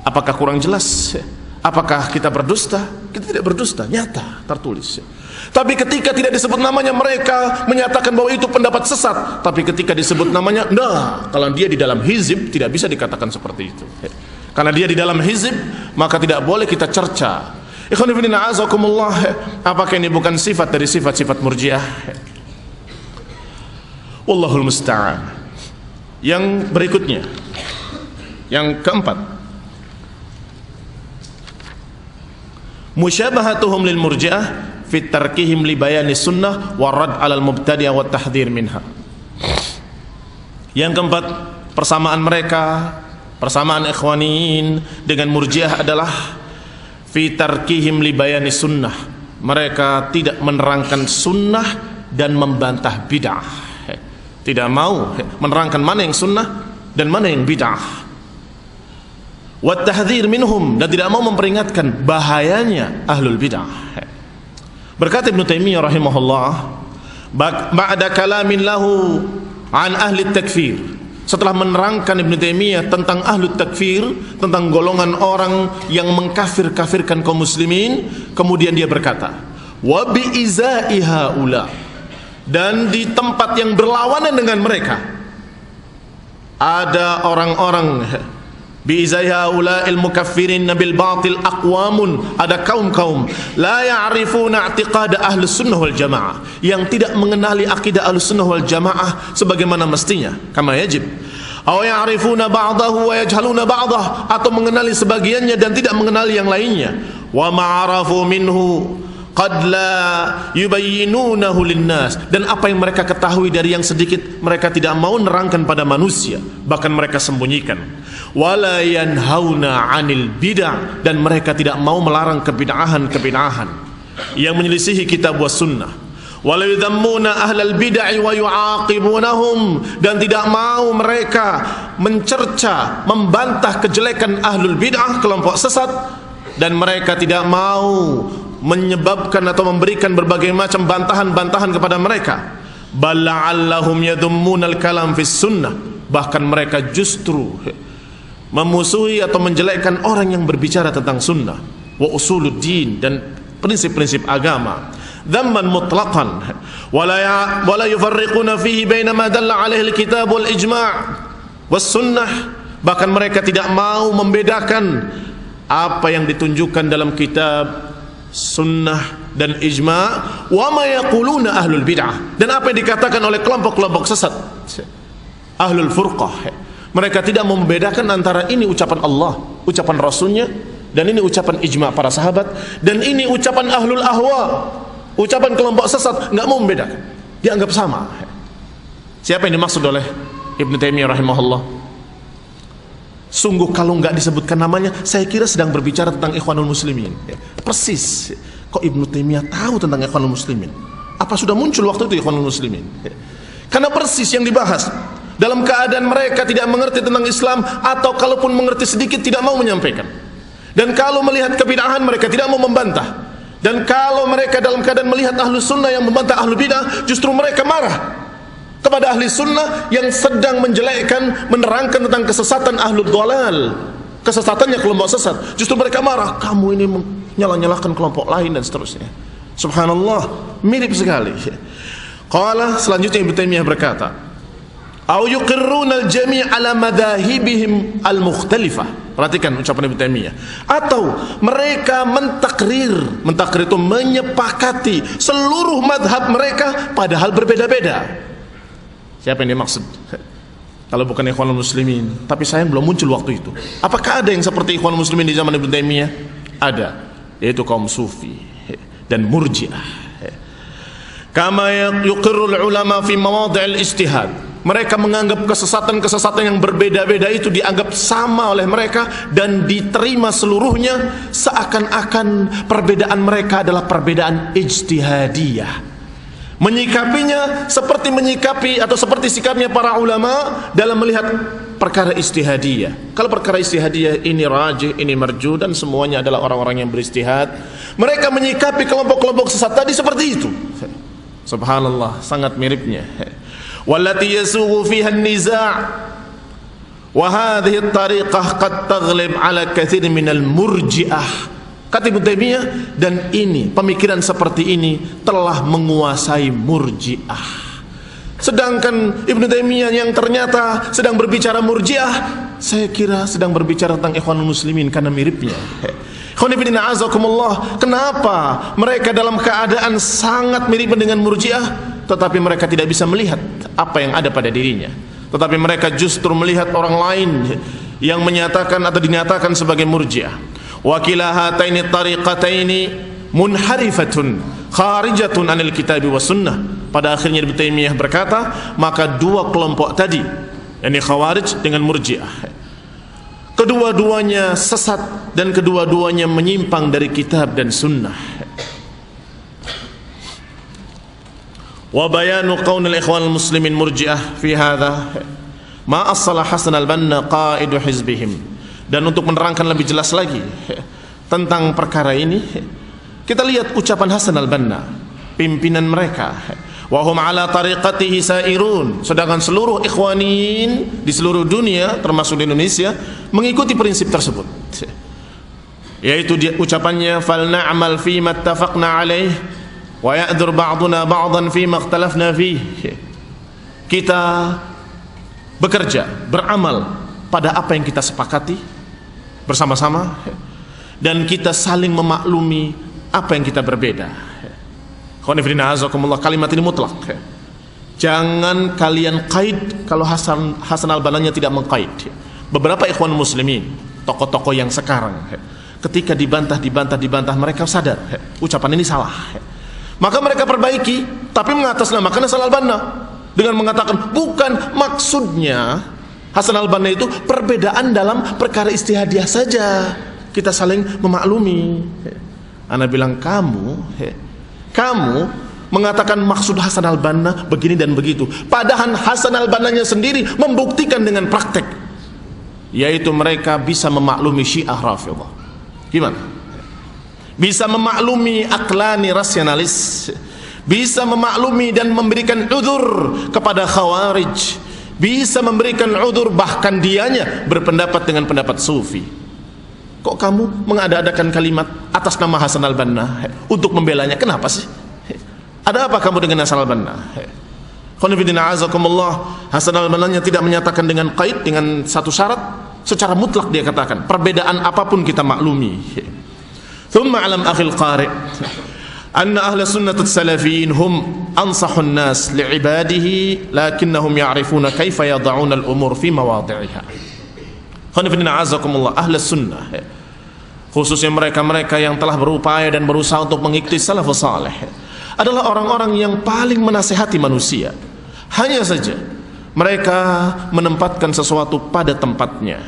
Apakah kurang jelas? Apakah kita berdusta? Kita tidak berdusta, nyata, tertulis. Tapi ketika tidak disebut namanya, mereka menyatakan bahwa itu pendapat sesat. Tapi ketika disebut namanya, nah, kalau dia di dalam hizib tidak bisa dikatakan seperti itu. Karena dia di dalam hizib, maka tidak boleh kita cerca. Ikhwan fillah azakumullah, apakah ini bukan sifat dari sifat-sifat Murji'ah? Wallahul musta'an. Yang berikutnya, yang keempat, musyabahatuhum lil Murji'ah fi tarkihim li bayani sunnah wa rad 'alal mubtadi'ah wa tahdhir minha. Yang keempat, persamaan mereka, persamaan ikhwaniin dengan Murji'ah adalah fi tarkihim li bayani sunnah. Mereka tidak menerangkan sunnah dan membantah bid'ah. Tidak mau menerangkan mana yang sunnah dan mana yang bid'ah. Wa tahdhir minhum, dan tidak mau memperingatkan bahayanya ahlul bid'ah. Berkata Ibnu Taimiyah rahimahullah, ba'da kalamin lahu an ahli takfir, setelah menerangkan Ibnu Taimiyah tentang ahli takfir, tentang golongan orang yang mengkafir-kafirkan kaum muslimin, kemudian dia berkata, wa bi izai haula, dan di tempat yang berlawanan dengan mereka ada orang-orang, bi'izai haula'il mukaffirin bil batil aqwamun, ada kaum-kaum la ya'rifuna i'tiqad ahli sunnah wal jamaah, yang tidak mengenali akidah ahli sunnah wal jamaah sebagaimana mestinya, kama yajib, aw ya'rifuna ba'dahu wa yajhaluna ba'dah, atau mengenali sebagiannya dan tidak mengenali yang lainnya, wa ma'arafu minhu qad la yubayyinunahu linnas, dan apa yang mereka ketahui dari yang sedikit mereka tidak mau nerangkan pada manusia, bahkan mereka sembunyikan. Wala yanhauna 'anil bid'ah, dan mereka tidak mau melarang kebid'ahan yang menyelisihi kitab was sunnah. Wala yudhammuna ahlal bid'ah wa yu'aqibunahum, dan tidak mau mereka mencerca, membantah kejelekan ahlul bid'ah, kelompok sesat, dan mereka tidak mau menyebabkan atau memberikan berbagai macam bantahan-bantahan kepada mereka. Bal la'allahum yadhummunal kalam fis sunnah, bahkan mereka justru memusuhi atau menjelekkan orang yang berbicara tentang sunnah wa usuluddin, dan prinsip-prinsip agama, dhamman mutlaqan wala yufarriquna fihi baina ma dalla alaihi alkitab wal ijma', was sunnah, bahkan mereka tidak mau membedakan apa yang ditunjukkan dalam kitab, sunnah dan ijma', wa ma yaquluna ahlul bid'ah, dan apa yang dikatakan oleh kelompok-kelompok sesat, ahlul furqah. Mereka tidak mau membedakan antara ini ucapan Allah, ucapan Rasulnya, dan ini ucapan ijma' para sahabat, dan ini ucapan ahlul ahwa, ucapan kelompok sesat. Nggak mau membedakan, dianggap sama. Siapa yang dimaksud oleh Ibnu Taimiyah rahimahullah? Sungguh kalau nggak disebutkan namanya, saya kira sedang berbicara tentang Ikhwanul Muslimin. Persis. Kok Ibnu Taimiyah tahu tentang Ikhwanul Muslimin? Apa sudah muncul waktu itu Ikhwanul Muslimin? Karena persis yang dibahas. Dalam keadaan mereka tidak mengerti tentang Islam, atau kalaupun mengerti sedikit tidak mau menyampaikan. Dan kalau melihat kebid'ahan mereka tidak mau membantah. Dan kalau mereka dalam keadaan melihat ahlu sunnah yang membantah ahlu bid'ah, justru mereka marah kepada ahli sunnah yang sedang menjelekkan, menerangkan tentang kesesatan ahlul dhalal, kesesatannya kelompok sesat. Justru mereka marah, kamu ini menyalah-nyalahkan kelompok lain dan seterusnya. Subhanallah, mirip sekali. Qala, selanjutnya Ibnu Taimiyah berkata, au yuqirruna al-jami' ala madahibihim al-mukhtalifah. Perhatikan ucapan Ibnu Taimiyah. Atau mereka mentakrir itu menyepakati seluruh madhab mereka padahal berbeda-beda. Siapa yang dimaksud? Kalau bukan Ikhwanul Muslimin. Tapi sayang belum muncul waktu itu. Apakah ada yang seperti Ikhwanul Muslimin di zaman Ibnu Taimiyah? Ada, yaitu kaum Sufi dan Murji'ah. Kama yuqirrul ulama fi mawadhi'il ijtihad. Mereka menganggap kesesatan-kesesatan yang berbeda-beda itu dianggap sama oleh mereka dan diterima seluruhnya, seakan-akan perbedaan mereka adalah perbedaan ijtihadiyah. Menyikapinya seperti menyikapi atau seperti sikapnya para ulama dalam melihat perkara ijtihadiyah. Kalau perkara ijtihadiyah ini rajih, ini marjuh, dan semuanya adalah orang-orang yang beristihad, mereka menyikapi kelompok-kelompok sesat tadi seperti itu. Subhanallah, sangat miripnya. Wallati yasughu fiha an-niza' wa hadhihi at-tariqah qad taghlib ala katsir minal murji'ah. Kata Ibnu Taimiyah, dan ini pemikiran seperti ini telah menguasai Murji'ah. Sedangkan Ibnu Taimiyah yang ternyata sedang berbicara Murji'ah, saya kira sedang berbicara tentang Ikhwanul Muslimin karena miripnya. Khonifidina azakumullah, kenapa mereka dalam keadaan sangat mirip dengan Murji'ah, tetapi mereka tidak bisa melihat apa yang ada pada dirinya, tetapi mereka justru melihat orang lain yang menyatakan atau dinyatakan sebagai Murji'ah. Wa kilahataini tariqataini munharifatun kharijatun anil kitabi was sunnah. Pada akhirnya Ibnu Taimiyah berkata, maka dua kelompok tadi, yakni Khawarij dengan Murji'ah, kedua-duanya sesat dan kedua-duanya menyimpang dari kitab dan sunnah. Wa bayanu qaulil ikhwanul muslimin Murji'ah fi hadza ma asala Hasan al-Banna qaidu hizbihim. Dan untuk menerangkan lebih jelas lagi tentang perkara ini, kita lihat ucapan Hasan al-Banna, pimpinan mereka. Wa hum ala tariqatihi sairun, sedangkan seluruh ikhwanin di seluruh dunia termasuk di Indonesia mengikuti prinsip tersebut, yaitu ucapannya fal na'mal fi ma ittafaqna alaih wa ya'dzur ba'duna ba'dan fi ma ikhtalafna fihi. Kita bekerja, beramal pada apa yang kita sepakati bersama-sama, dan kita saling memaklumi apa yang kita berbeda. Khonifidina azakumullah, kalimat ini mutlak. Jangan kalian kaid kalau Hasan al-Banna tidak mengkaid. Beberapa ikhwan muslimin, tokoh-tokoh yang sekarang, ketika dibantah mereka sadar ucapan ini salah, maka mereka perbaiki, tapi mengatasnamakan Hasan al-Banna dengan mengatakan bukan maksudnya Hasan al-Banna itu perbedaan dalam perkara istihadiyah saja, kita saling memaklumi. Ana bilang kamu mengatakan maksud Hasan al-Banna begini dan begitu, padahal Hasan al-Bannanya sendiri membuktikan dengan praktek, yaitu mereka bisa memaklumi Syiah Rafidhah. Gimana? Bisa memaklumi aklani rasionalis, bisa memaklumi dan memberikan udzur kepada Khawarij, bisa memberikan udzur bahkan dianya berpendapat dengan pendapat Sufi. Kok kamu mengada-adakan kalimat atas nama Hasan al-Banna untuk membelanya? Kenapa sih? Ada apa kamu dengan Hasan al-Banna? Khonifidina azakumullah, Hasan al-Bannanya tidak menyatakan dengan qaid, dengan satu syarat, secara mutlak dia katakan perbedaan apapun kita maklumi. Thumma alam akhil qari' anna ahla sunnah as-salafiyin hum ansahun nas li'ibadihi lakinnahum ya'rifuna kaifa yada'una al-umur fi mawadhi'iha. Khonifidina azakumullah, ahla sunnah, khususnya mereka-mereka yang telah berupaya dan berusaha untuk mengikuti salafus saleh, adalah orang-orang yang paling menasihati manusia. Hanya saja mereka menempatkan sesuatu pada tempatnya.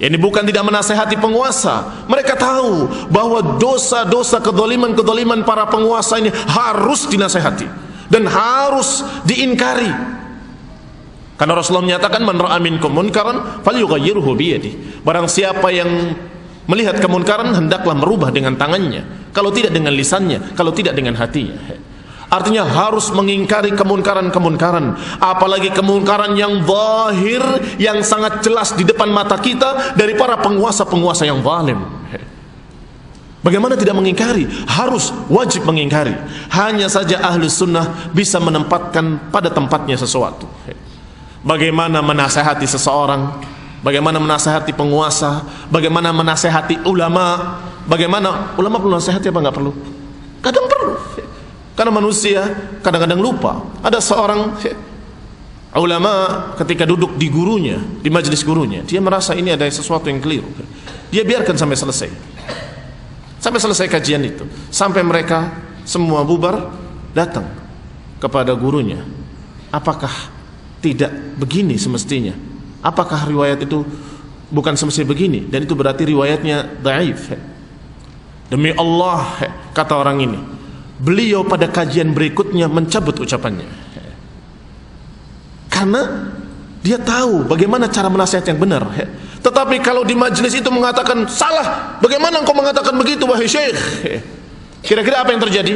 Ini bukan tidak menasihati penguasa. Mereka tahu bahwa dosa-dosa kedoliman-kedoliman para penguasa ini harus dinasihati dan harus diingkari. Karena Rasulullah menyatakan, man ra'a minkum munkaran falyughayyirhu biyadihi. Barang siapa yang melihat kemunkaran hendaklah merubah dengan tangannya, kalau tidak dengan lisannya, kalau tidak dengan hatinya. Artinya harus mengingkari kemunkaran-kemunkaran, apalagi kemunkaran yang zahir, yang sangat jelas di depan mata kita dari para penguasa-penguasa yang zalim. Bagaimana tidak mengingkari? Harus, wajib mengingkari. Hanya saja ahli sunnah bisa menempatkan pada tempatnya sesuatu. Bagaimana menasihati seseorang, bagaimana menasihati penguasa, bagaimana menasihati ulama. Bagaimana ulama perlu nasihati apa nggak perlu? Kadang perlu, karena manusia kadang-kadang lupa. Ada seorang ulama ketika duduk di gurunya, di majelis gurunya, dia merasa ini ada sesuatu yang keliru. Dia biarkan sampai selesai kajian itu, sampai mereka semua bubar, datang kepada gurunya. Apakah tidak begini semestinya? Apakah riwayat itu bukan semestinya begini? Dan itu berarti riwayatnya dhaif. Demi Allah, kata orang ini, beliau pada kajian berikutnya mencabut ucapannya, karena dia tahu bagaimana cara menasihat yang benar. Tetapi kalau di majelis itu mengatakan salah, bagaimana engkau mengatakan begitu wahai syekh? Kira-kira apa yang terjadi?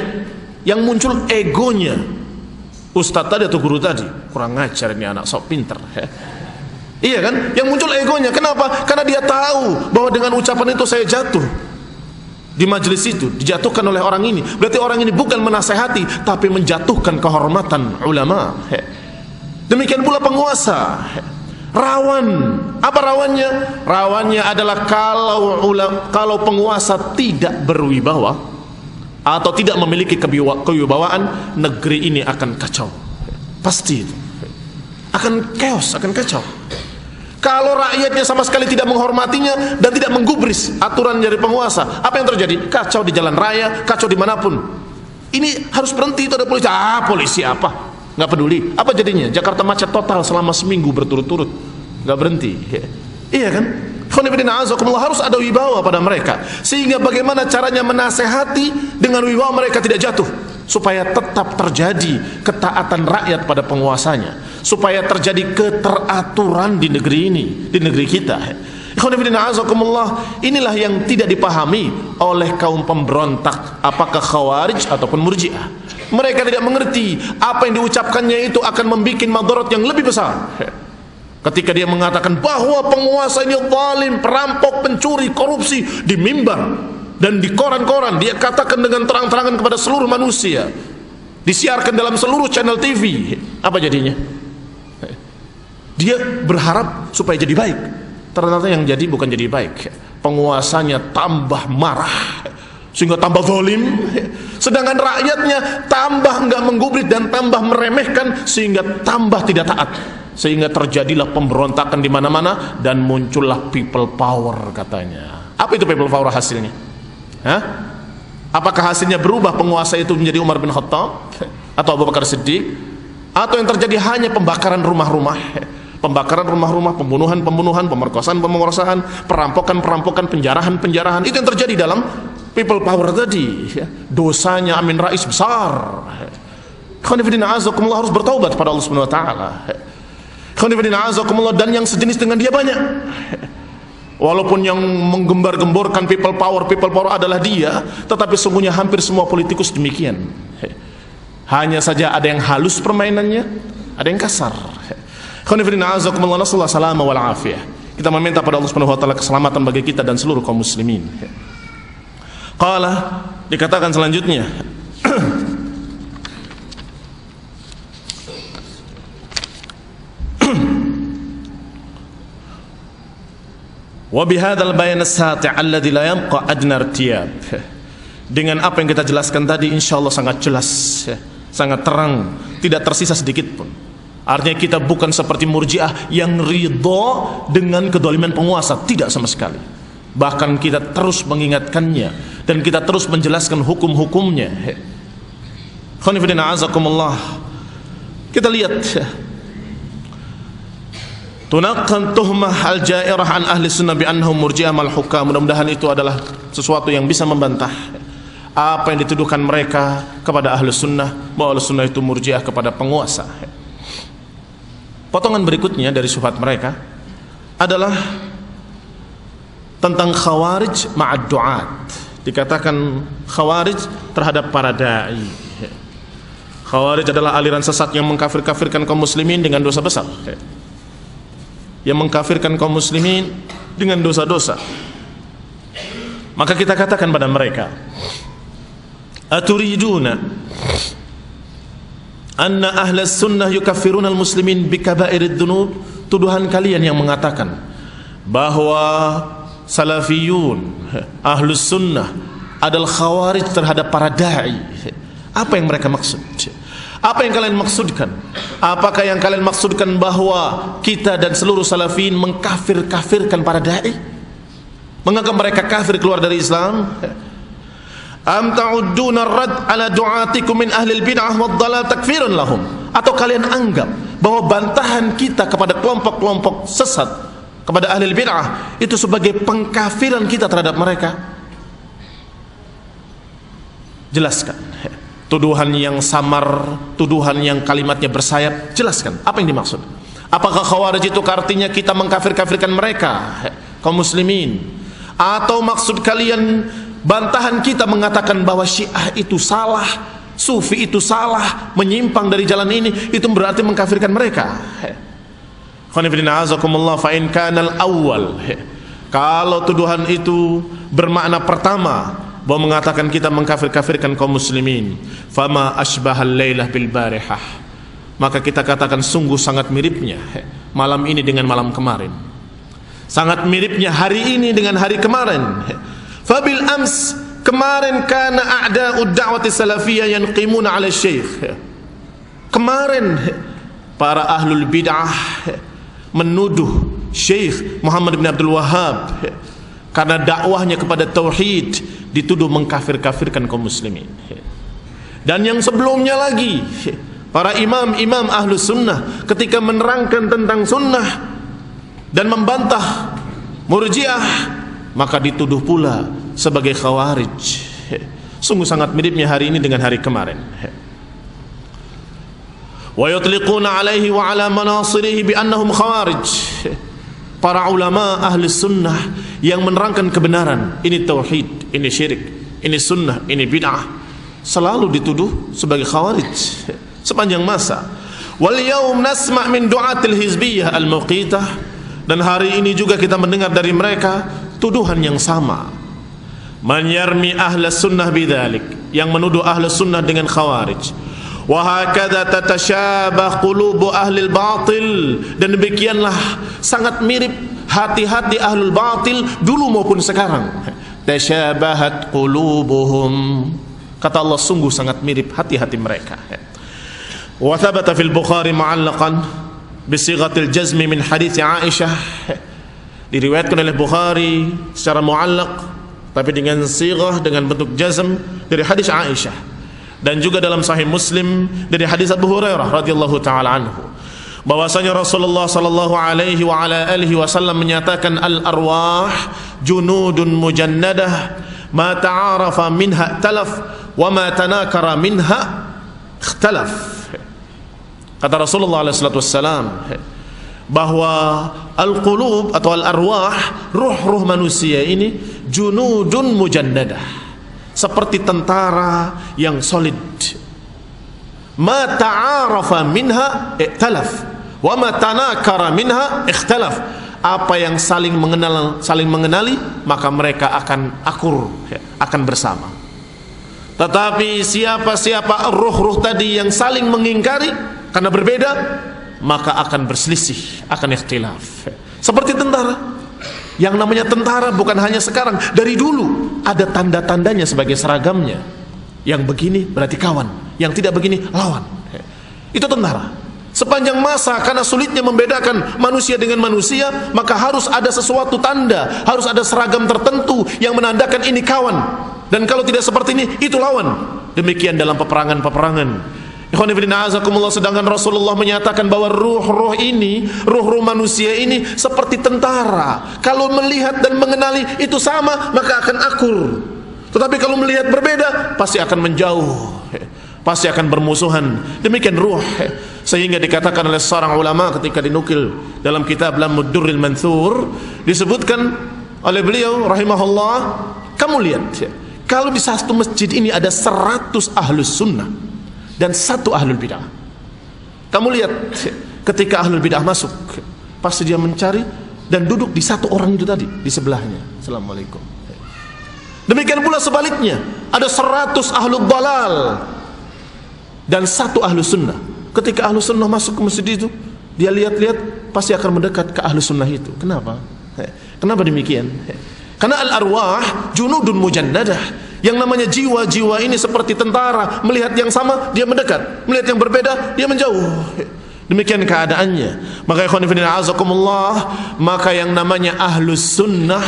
Yang muncul egonya. Ustadz tadi atau guru tadi, kurang ngajar ini anak, sok pinter. Iya kan? Yang muncul egonya. Kenapa? Karena dia tahu bahwa dengan ucapan itu saya jatuh di majelis itu, dijatuhkan oleh orang ini. Berarti orang ini bukan menasehati, tapi menjatuhkan kehormatan ulama. Demikian pula penguasa, rawan. Apa rawannya? Rawannya adalah kalau penguasa tidak berwibawa atau tidak memiliki kewibawaan, negeri ini akan kacau. Pasti itu akan chaos, akan kacau. Kalau rakyatnya sama sekali tidak menghormatinya dan tidak menggubris aturan dari penguasa, apa yang terjadi? Kacau di jalan raya, kacau dimanapun. Ini harus berhenti. Itu ada polisi. Polisi apa? Nggak peduli. Apa jadinya? Jakarta macet total selama seminggu berturut-turut, nggak berhenti. Iya kan? Khonifidina azakumullah, harus ada wibawa pada mereka, sehingga bagaimana caranya menasehati dengan wibawa mereka tidak jatuh, supaya tetap terjadi ketaatan rakyat pada penguasanya, supaya terjadi keteraturan di negeri ini, di negeri kita. Khonifidina azakumullah, inilah yang tidak dipahami oleh kaum pemberontak, apakah khawarij ataupun murji'ah. Mereka tidak mengerti apa yang diucapkannya itu akan membuat madarat yang lebih besar. Ketika dia mengatakan bahwa penguasa ini zalim, perampok, pencuri, korupsi, di mimbar dan di koran-koran, dia katakan dengan terang-terangan kepada seluruh manusia, disiarkan dalam seluruh channel TV. Apa jadinya? Dia berharap supaya jadi baik, ternyata yang jadi bukan jadi baik. Penguasanya tambah marah sehingga tambah zalim, sedangkan rakyatnya tambah enggak menggubris dan tambah meremehkan sehingga tambah tidak taat, sehingga terjadilah pemberontakan di mana-mana dan muncullah people power katanya. Apa itu people power hasilnya? Apakah hasilnya berubah penguasa itu menjadi Umar bin Khattab atau Abu Bakar Siddiq, atau yang terjadi hanya pembakaran rumah-rumah, pembunuhan, pemerkosaan, perampokan, penjarahan, itu yang terjadi dalam people power tadi. Dosanya Amin Rais besar. Khonifidina azakumullah, harus bertaubat pada Allah Subhanahu wa taala. Khonifidina azakumullah, dan yang sejenis dengan dia banyak. Walaupun yang menggembar-gemborkan people power adalah dia, tetapi sungguhnya hampir semua politikus demikian. Hanya saja ada yang halus permainannya, ada yang kasar. Khonifidina azakumullah, nasallahu salama wal afiyah. Kita meminta pada Allah Subhanahu wa taala keselamatan bagi kita dan seluruh kaum muslimin. Qala, dikatakan selanjutnya Wa bihadzal bayan as-sati' alladzi la yanqa adna irtiyab. Dengan apa yang kita jelaskan tadi insyaallah sangat jelas, sangat terang, tidak tersisa sedikit pun. Artinya kita bukan seperti Murji'ah yang ridha dengan kedoliman penguasa, tidak sama sekali. Bahkan kita terus mengingatkannya dan kita terus menjelaskan hukum-hukumnya. Khonifidina azakumullah. Kita lihat tunaqan tuhmah al-ja'irah an ahli sunnah bi annahum murji'ah mal hukam. Mudah-mudahan itu adalah sesuatu yang bisa membantah apa yang dituduhkan mereka kepada ahli sunnah, bahwa ahli sunnah itu murji'ah kepada penguasa. Potongan berikutnya dari syubhat mereka adalah tentang khawarij ma'ad du'at. Dikatakan khawarij terhadap para da'i. Khawarij adalah aliran sesat yang mengkafir-kafirkan kaum muslimin dengan dosa besar, yang mengkafirkan kaum muslimin dengan dosa-dosa. Maka kita katakan pada mereka, aturiduna anna ahlas sunnah yukaffiruna al-muslimin bikabairid dunub? Tuduhan kalian yang mengatakan bahwa salafiyun, ahlus sunnah adalah khawarij terhadap para da'i. Apa yang mereka maksud? Apa yang kalian maksudkan? Apakah yang kalian maksudkan bahwa kita dan seluruh salafiyin mengkafir-kafirkan para da'i, menganggap mereka kafir, keluar dari Islam? Am ta'udduna ar-rad ala du'atikum min ahli al-bid'ah wad-dhalal takfirun lahum? Atau kalian anggap bahwa bantahan kita kepada kelompok-kelompok sesat, kepada ahli al-bid'ah, itu sebagai pengkafiran kita terhadap mereka? Jelaskan. Tuduhan yang samar, tuduhan yang kalimatnya bersayap, jelaskan apa yang dimaksud. Apakah khawarij itu artinya kita mengkafir-kafirkan mereka, kaum muslimin? Atau maksud kalian bantahan kita mengatakan bahwa Syiah itu salah, Sufi itu salah, menyimpang dari jalan ini, itu berarti mengkafirkan mereka? Khonifidina azakumullah, fa in kana al-awwal, kalau tuduhan itu bermakna pertama, bahwa mengatakan kita mengkafir-kafirkan kaum muslimin, fama asbahal lailah bil barihah, maka kita katakan sungguh sangat miripnya malam ini dengan malam kemarin, sangat miripnya hari ini dengan hari kemarin. Fabil ams, kemarin kana a'da'ud da'wati salafiyah yanqimuna 'ala syekh. Kemarin para ahlul bid'ah menuduh Syekh Muhammad bin Abdul Wahhab karena dakwahnya kepada tauhid, dituduh mengkafir-kafirkan kaum muslimin. Dan yang sebelumnya lagi, para imam-imam ahlus sunnah ketika menerangkan tentang sunnah dan membantah Murji'ah, maka dituduh pula sebagai khawarij. Sungguh sangat miripnya hari ini dengan hari kemarin. Wa yutliquna alaihi wa ala manasirihi bi annahum khawarij. Para ulama ahli sunnah yang menerangkan kebenaran, ini tauhid, ini syirik, ini sunnah, ini bid'ah, selalu dituduh sebagai khawarij sepanjang masa. Wal yaum nasma' min du'atil hizbiyah al-muqitah, dan hari ini juga kita mendengar dari mereka tuduhan yang sama. Man yarmi ahlas sunnah bidzalik, yang menuduh ahlas sunnah dengan khawarij. Wa hakadha tatashabah qulubu ahlil batil, dan demikianlah sangat mirip hati-hati ahlul batil dulu maupun sekarang. Tashabahat qulubuhum, kata Allah, sungguh sangat mirip hati-hati mereka. Wa thabata fil Bukhari mu'allaqan bi sighatil jazmi min hadits Aisyah, diriwayatkan oleh Bukhari secara mu'allaq tapi dengan sighah, dengan bentuk jazm dari hadis Aisyah. Dan juga dalam Sahih Muslim dari hadis Abu Hurairah radhiyallahu taala anhu, bahwasanya Rasulullah sallallahu alaihi wa ala alihi wasallam menyatakan, al arwah junudun mujannadah ma ta'arafa minha talaf wa ma tanakara minha ikhtalaf. Kata Rasulullah alaihi wasallam bahwa al qulub atau al arwah, ruh-ruh manusia ini junudun mujannadah, seperti tentara yang solid. Ma ta'arafa minha ikhtalaf wa ma tanakara minha ikhtalaf. Apa yang saling mengenali, maka mereka akan akur, akan bersama. Tetapi siapa-siapa ruh-ruh tadi yang saling mengingkari karena berbeda, maka akan berselisih, akan ikhtilaf. Seperti tentara. Yang namanya tentara bukan hanya sekarang, dari dulu ada tanda-tandanya sebagai seragamnya. Yang begini berarti kawan, yang tidak begini lawan. Itu tentara. Sepanjang masa, karena sulitnya membedakan manusia dengan manusia, maka harus ada sesuatu tanda, harus ada seragam tertentu yang menandakan ini kawan. Dan kalau tidak seperti ini, itu lawan. Demikian dalam peperangan-peperangan. Ikhwan fillah azakumullah, sedangkan Rasulullah menyatakan bahwa ruh-ruh ini, ruh-ruh manusia ini seperti tentara. Kalau melihat dan mengenali itu sama, maka akan akur. Tetapi kalau melihat berbeda, pasti akan menjauh, pasti akan bermusuhan. Demikian ruh. Sehingga dikatakan oleh seorang ulama ketika dinukil dalam kitab Lamuddurril Manthur, disebutkan oleh beliau rahimahullah, kamu lihat, kalau di satu masjid ini ada 100 ahlus sunnah dan 1 ahlul bid'ah, kamu lihat ketika ahlul bid'ah masuk, pasti dia mencari dan duduk di 1 orang itu tadi, di sebelahnya. Assalamualaikum. Demikian pula sebaliknya, ada 100 ahlul dalal dan 1 ahlus sunnah. Ketika ahlus sunnah masuk ke masjid itu, dia lihat-lihat, pasti akan mendekat ke ahlus sunnah itu. Kenapa? Kenapa demikian? Karena al-arwah junudun mujannadah. Yang namanya jiwa-jiwa ini seperti tentara, melihat yang sama dia mendekat, melihat yang berbeda dia menjauh. Demikian keadaannya. Maka ikhwan fillah azakumullah, maka yang namanya ahlus sunnah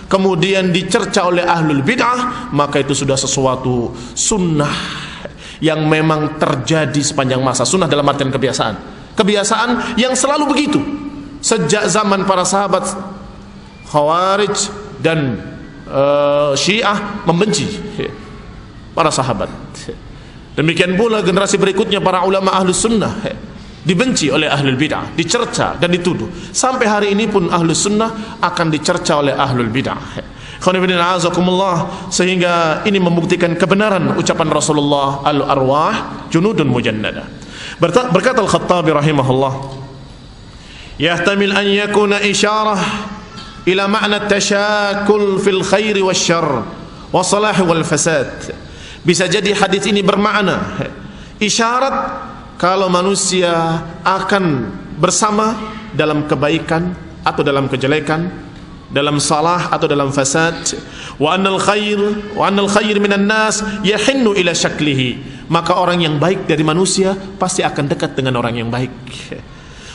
kemudian dicerca oleh ahlul bid'ah, maka itu sudah sesuatu sunnah yang memang terjadi sepanjang masa. Sunnah dalam artian kebiasaan, kebiasaan yang selalu begitu sejak zaman para sahabat Khawarij dan Syiah membenci para sahabat. Demikian pula generasi berikutnya para ulama ahlus sunnah dibenci oleh ahlul bid'ah, dicerca dan dituduh. Sampai hari ini pun ahlus sunnah akan dicerca oleh ahlul bid'ah. Sehingga ini membuktikan kebenaran ucapan Rasulullah, al-arwah junudun mujannadah. Berkata Al-Khattabi rahimahullah, yahtamil an yakuna isyarah ila makna tashakul fil khairi wasyarr wa salah wal fasad. Bisa jadi hadis ini bermakna isyarat kalau manusia akan bersama dalam kebaikan atau dalam kejelekan, dalam salah atau dalam fasad. Wa annal khair minan nas yahinnu ila syaklihi. Maka orang yang baik dari manusia pasti akan dekat dengan orang yang baik.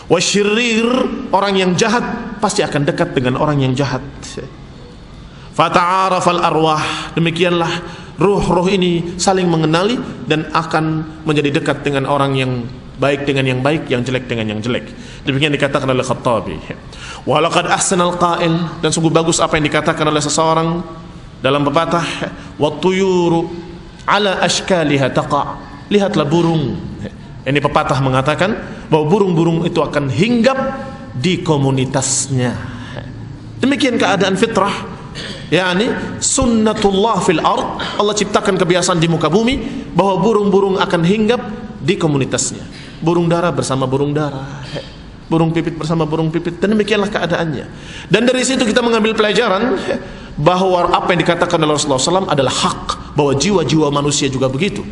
Wasyirir, orang yang jahat pasti akan dekat dengan orang yang jahat. Fata'arafal arwah, demikianlah ruh-ruh ini saling mengenali dan akan menjadi dekat dengan orang yang baik dengan yang baik, yang jelek dengan yang jelek. Demikian dikatakan oleh Khattabi. Wa laqad ahsanal qail, dan sungguh bagus apa yang dikatakan oleh seseorang dalam pepatah, wa tuyuru ala ashkaliha taqa. Lihatlah burung. Ini pepatah mengatakan bahwa burung-burung itu akan hinggap di komunitasnya. Demikian keadaan fitrah, yakni sunnatullah fil ard. Allah ciptakan kebiasaan di muka bumi bahwa burung-burung akan hinggap di komunitasnya. Burung dara bersama burung dara, burung pipit bersama burung pipit, dan demikianlah keadaannya. Dan dari situ kita mengambil pelajaran bahwa apa yang dikatakan oleh Rasulullah SAW adalah hak, bahwa jiwa-jiwa manusia juga begitu.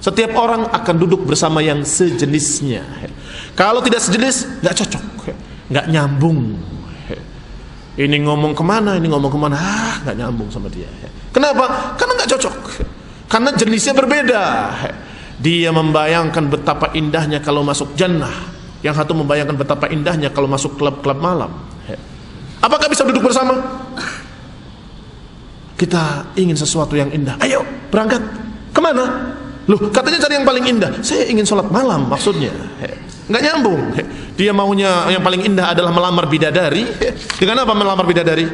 Setiap orang akan duduk bersama yang sejenisnya. Kalau tidak sejenis, nggak cocok, nggak nyambung. Ini ngomong kemana, ini ngomong kemana, nggak nyambung sama dia. Kenapa? Karena nggak cocok. Karena jenisnya berbeda. Dia membayangkan betapa indahnya kalau masuk jannah, yang satu membayangkan betapa indahnya kalau masuk klub-klub malam. Apakah bisa duduk bersama? Kita ingin sesuatu yang indah, ayo berangkat. Kemana? Loh, katanya cari yang paling indah. Saya ingin sholat malam maksudnya. Nggak nyambung. Dia maunya yang paling indah adalah melamar bidadari. Dengan apa melamar bidadari?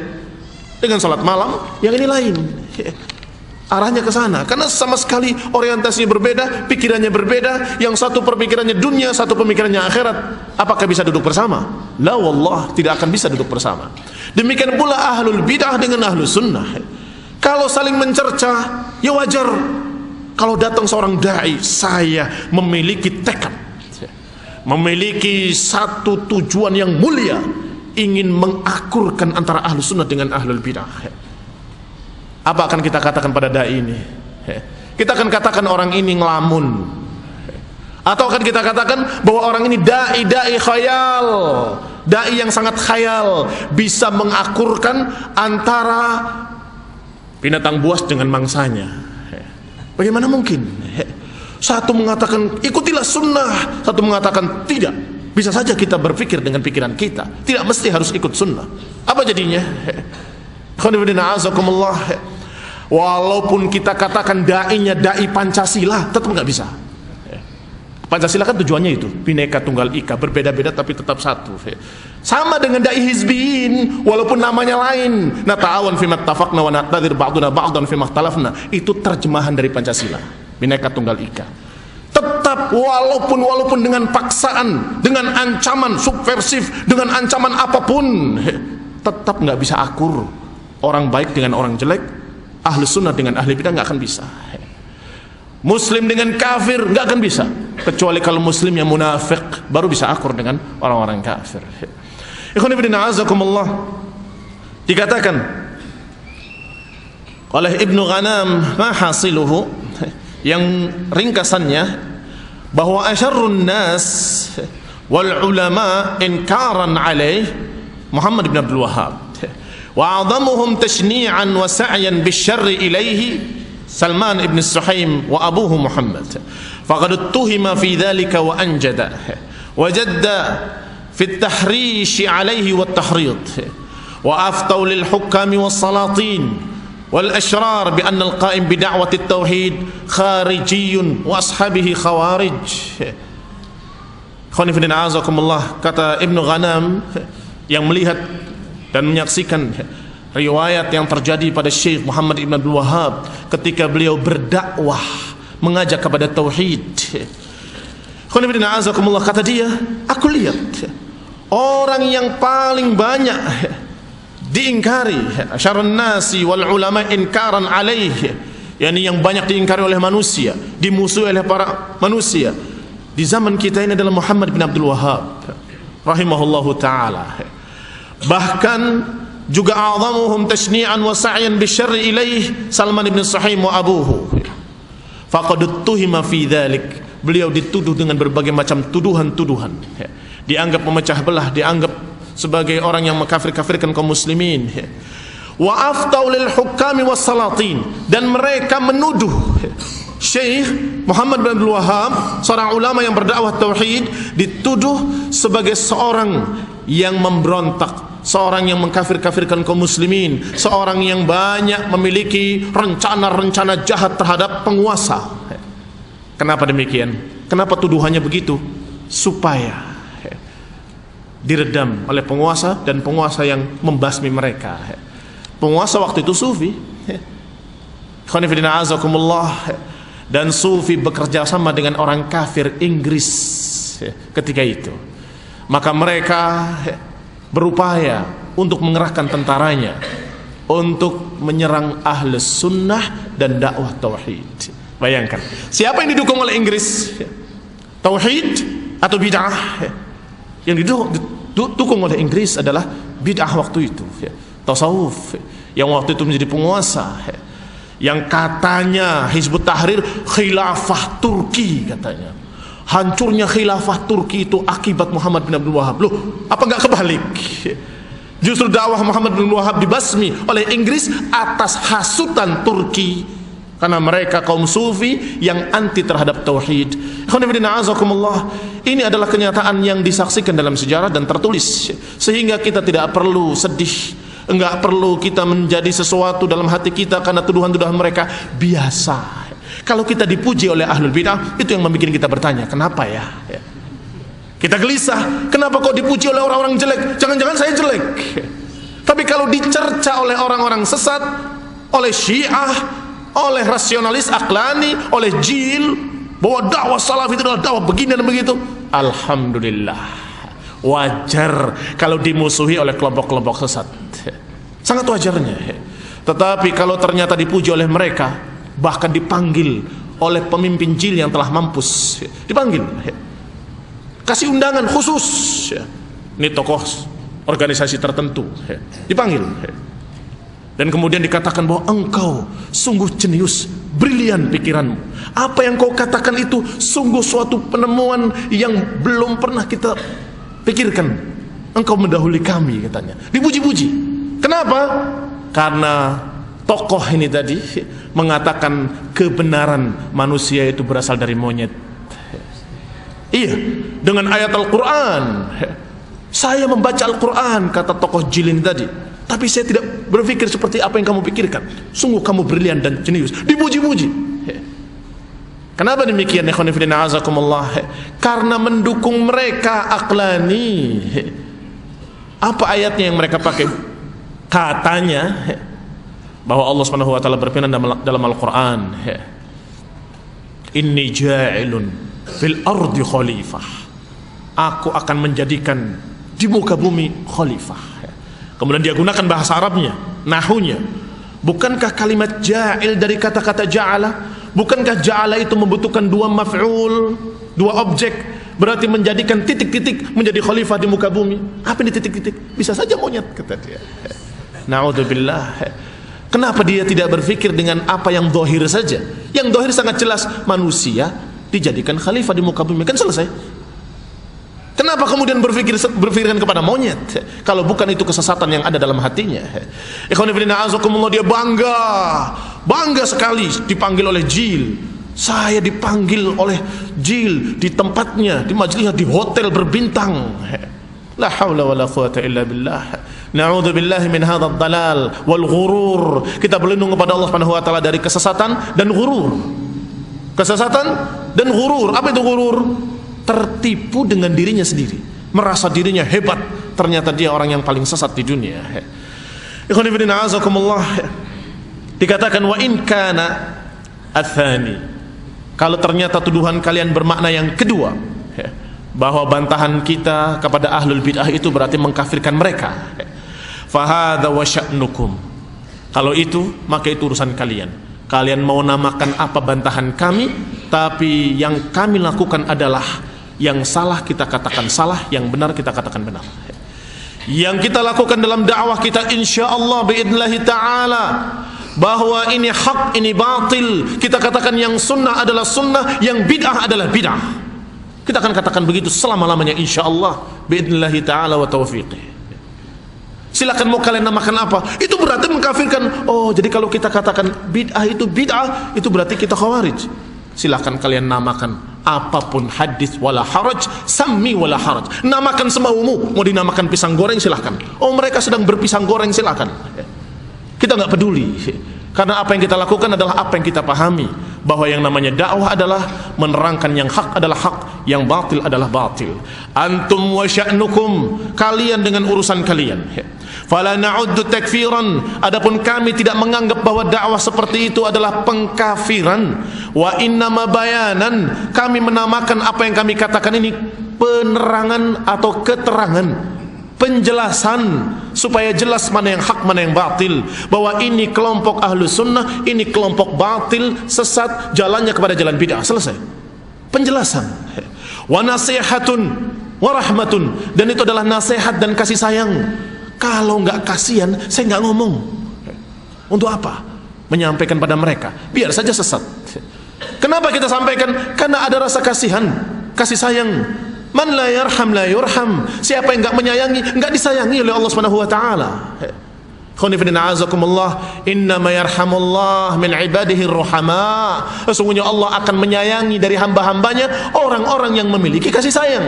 Dengan sholat malam. Yang ini lain. Arahnya ke sana. Karena sama sekali orientasinya berbeda, pikirannya berbeda. Yang satu perpikirannya dunia, satu pemikirannya akhirat. Apakah bisa duduk bersama? La wallah, tidak akan bisa duduk bersama. Demikian pula ahlul bid'ah dengan ahlus sunnah. Kalau saling mencerca, ya wajar. Kalau datang seorang da'i, saya memiliki tekad, memiliki satu tujuan yang mulia, ingin mengakurkan antara ahlu sunnah dengan ahlul bidah. Apa akan kita katakan pada da'i ini? Kita akan katakan orang ini ngelamun, atau akan kita katakan bahwa orang ini da'i khayal, Dai yang sangat khayal, bisa mengakurkan antara binatang buas dengan mangsanya. Bagaimana mungkin? Satu mengatakan ikutilah sunnah, satu mengatakan tidak. Bisa saja kita berpikir dengan pikiran kita, tidak mesti harus ikut sunnah. Apa jadinya? Walaupun kita katakan dai-nya dai Pancasila, tetap nggak bisa. Pancasila kan tujuannya itu Bhinneka Tunggal Ika, berbeda-beda tapi tetap satu. Sama dengan dai hizbiyin, walaupun namanya lain. Nata'awan fi mattafaqna wa na'tadzir ba'duna ba'dan fi makhtalafna. Itu terjemahan dari Pancasila, Bhinneka Tunggal Ika. Tetap walaupun dengan paksaan, dengan ancaman subversif, dengan ancaman apapun, tetap nggak bisa akur. Orang baik dengan orang jelek, ahli sunnah dengan ahli bidah nggak akan bisa. Muslim dengan kafir nggak akan bisa, kecuali kalau muslim yang munafik baru bisa akur dengan orang-orang kafir. Ikhwan fillah a'azakumullah, dikatakan oleh Ibnu Ghanam mahasiluhu, yang ringkasannya bahwa asyarrun nas wal ulama inkaran alaih Muhammad bin Abdul Wahhab wa a'zamuhum tashni'an wa sa'yan bisyarri ilaihi Salman ibn Suhaim wa abuhu Muhammad faqad uttihima fi dhalika wa anjada wa jadda fi at-tahrish alayhi wa at-tahrid wa aftaw lil hukami was salatin wal ashrar bi anna al-qa'im bi da'wati at-tauhid kharijiyyun wa ashabihi khawarij. Khawani fillah a'azakumullah, kata Ibnu Ghanam yang melihat dan menyaksikan riwayat yang terjadi pada Syekh Muhammad ibn Abdul Wahhab ketika beliau berdakwah mengajak kepada tauhid. Kata dia, aku lihat orang yang paling banyak diingkari, asyarun nasi wal ulama inkaran alaih, yakni yang banyak diingkari oleh manusia, dimusuhi oleh para manusia di zaman kita ini adalah Muhammad bin Abdul Wahhab rahimahullahu taala. Bahkan juga a'zamuhum tashni'an wa sa'yan bisyarri ilaih Salman ibn Suhaim wa abuhu faqad uttihima fi dhalik. Beliau dituduh dengan berbagai macam tuduhan-tuduhan, dianggap memecah belah, dianggap sebagai orang yang mengkafir-kafirkan kaum muslimin. Wa aftau lil hukami was salatin, dan mereka menuduh Syekh Muhammad bin Abdul Wahhab, seorang ulama yang berdakwah tauhid, dituduh sebagai seorang yang memberontak, seorang yang mengkafir-kafirkan kaum muslimin, seorang yang banyak memiliki rencana-rencana jahat terhadap penguasa. Kenapa demikian? Kenapa tuduhannya begitu? Supaya diredam oleh penguasa, dan penguasa yang membasmi mereka. Penguasa waktu itu sufi. Dan sufi bekerja sama dengan orang kafir Inggris ketika itu. Maka mereka berupaya untuk mengerahkan tentaranya untuk menyerang ahli sunnah dan dakwah tauhid. Bayangkan, siapa yang didukung oleh Inggris? Tauhid atau bid'ah? Yang didukung oleh Inggris adalah bid'ah waktu itu, tasawuf, yang waktu itu menjadi penguasa, yang katanya Hizbut Tahrir khilafah Turki, katanya hancurnya khilafah Turki itu akibat Muhammad bin Abdul Wahhab. Loh, apa enggak kebalik? Justru dakwah Muhammad bin Abdul Wahhab dibasmi oleh Inggris atas hasutan Turki, karena mereka kaum sufi yang anti terhadap tauhid. Ini adalah kenyataan yang disaksikan dalam sejarah dan tertulis, sehingga kita tidak perlu sedih, enggak perlu kita menjadi sesuatu dalam hati kita karena tuduhan-tuduhan mereka. Biasa. Kalau kita dipuji oleh ahlul bidah, itu yang membuat kita bertanya, kenapa ya? Kita gelisah, kenapa kok dipuji oleh orang-orang jelek? Jangan-jangan saya jelek. Tapi kalau dicerca oleh orang-orang sesat, oleh Syiah, oleh rasionalis aklani, oleh jil, bahwa dakwah salaf itu adalah dakwah begini dan begitu, alhamdulillah, wajar kalau dimusuhi oleh kelompok-kelompok sesat, sangat wajarnya. Tetapi kalau ternyata dipuji oleh mereka, bahkan dipanggil oleh pemimpin jil yang telah mampus, dipanggil, kasih undangan khusus, ini tokoh organisasi tertentu, dipanggil, dan kemudian dikatakan bahwa engkau sungguh jenius, brilian pikiranmu, apa yang kau katakan itu sungguh suatu penemuan yang belum pernah kita pikirkan, engkau mendahului kami, katanya. Dipuji-puji. Kenapa? Karena tokoh ini tadi mengatakan kebenaran manusia itu berasal dari monyet. Iya, dengan ayat Al-Quran. Saya membaca Al-Quran, kata tokoh jilin tadi, tapi saya tidak berpikir seperti apa yang kamu pikirkan. Sungguh kamu brilian dan jenius. Dipuji-puji. Kenapa demikian? Ikhwan fillah azakumullah. Karena mendukung mereka aqlani. Apa ayatnya yang mereka pakai? Katanya bahwa Allah Subhanahu wa taala berfirman dalam Al-Qur'an, "Inni ja'ilun fil ardi khalifah." Aku akan menjadikan di muka bumi khalifah. Kemudian dia gunakan bahasa Arabnya, nahunya. Bukankah kalimat ja'il dari kata-kata ja'ala? Bukankah ja'ala itu membutuhkan dua maf'ul, dua objek? Berarti menjadikan titik-titik menjadi khalifah di muka bumi. Apa ini titik-titik? Bisa saja monyet, kata dia. Na'udzubillah. Kenapa dia tidak berpikir dengan apa yang zahir saja? Yang zahir sangat jelas, manusia dijadikan khalifah di muka bumi, kan selesai. Kenapa kemudian berpikirkan kepada monyet? Kalau bukan itu kesesatan yang ada dalam hatinya. Ikhwan fillah azakumullah, dia bangga sekali dipanggil oleh jil. Saya dipanggil oleh jil di tempatnya, di majelisnya, di hotel berbintang. La haula wala quwata illa billah. Na'udzubillahi min hadzal dalal wal ghurur. Kita berlindung kepada Allah Subhanahu wa taala dari kesesatan dan ghurur. Kesesatan dan ghurur. Apa itu ghurur? Tertipu dengan dirinya sendiri, merasa dirinya hebat, ternyata dia orang yang paling sesat di dunia. Ikhwan fillah azakumullah, dikatakan wa in kana atsani, kalau ternyata tuduhan kalian bermakna yang kedua, bahwa bantahan kita kepada ahlul bid'ah itu berarti mengkafirkan mereka, fahadha wa sya'nukum, kalau itu maka itu urusan kalian. Kalian mau namakan apa bantahan kami, tapi yang kami lakukan adalah yang salah kita katakan salah, yang benar kita katakan benar. Yang kita lakukan dalam dakwah kita, insyaallah biidznillah taala, bahwa ini hak, ini batil, kita katakan yang sunnah adalah sunnah, yang bid'ah adalah bid'ah. Kita akan katakan begitu selama-lamanya insyaallah biidznillah taala wa taufiqih. Silakan mau kalian namakan apa, itu berarti mengkafirkan. Oh, jadi kalau kita katakan bid'ah itu berarti kita khawarij. Silakan kalian namakan apapun, hadis wala haraj, sammi wala haraj. Namakan semaumu. Mau dinamakan pisang goreng silahkan. Oh, mereka sedang berpisang goreng, silahkan. Kita nggak peduli. Karena apa yang kita lakukan adalah apa yang kita pahami, bahwa yang namanya dakwah adalah menerangkan yang hak adalah hak, yang batil adalah batil. Antum wa sya'nukum, kalian dengan urusan kalian. Fala na'uddu takfiran, adapun kami tidak menganggap bahwa dakwah seperti itu adalah pengkafiran. Wa innama bayanan, kami menamakan apa yang kami katakan ini penerangan atau keterangan, penjelasan, supaya jelas mana yang hak, mana yang batil, bahwa ini kelompok ahlu sunnah, ini kelompok batil, sesat, jalannya kepada jalan bid'ah. Selesai penjelasan. Wa nasihatun wa rahmatun, dan itu adalah nasihat dan kasih sayang. Kalau nggak kasihan, saya nggak ngomong. Untuk apa? Menyampaikan pada mereka, biar saja sesat. Kenapa kita sampaikan? Karena ada rasa kasihan, kasih sayang. Man la yarham la yurham. Siapa yang enggak menyayangi, enggak disayangi oleh Allah Subhanahu wa taala. Khonifidina azakumullah, innama yarhamullah min ibadihi ruhama. Sesungguhnya Allah akan menyayangi dari hamba-hambanya orang-orang yang memiliki kasih sayang.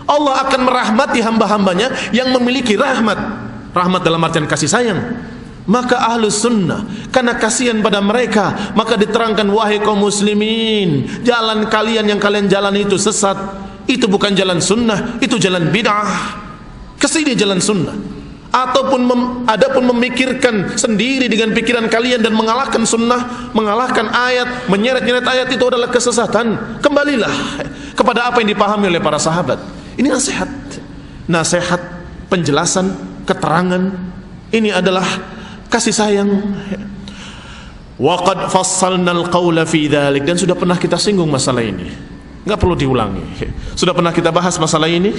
Allah akan merahmati hamba-hambanya yang memiliki rahmat. Rahmat dalam artian kasih sayang. Maka ahlu sunnah, karena kasihan pada mereka, maka diterangkan, wahai kaum muslimin, jalan kalian yang kalian jalan itu sesat. Itu bukan jalan sunnah, itu jalan bid'ah. Kesini jalan sunnah. Adapun memikirkan sendiri dengan pikiran kalian dan mengalahkan sunnah, mengalahkan ayat, menyeret-nyeret ayat, itu adalah kesesatan. Kembalilah kepada apa yang dipahami oleh para sahabat. Ini nasihat, nasihat, penjelasan, keterangan. Ini adalah kasih sayang. Wa qad fassalna al-qawla fi dzalik, dan sudah pernah kita singgung masalah ini. Enggak perlu diulangi. Sudah pernah kita bahas masalah ini,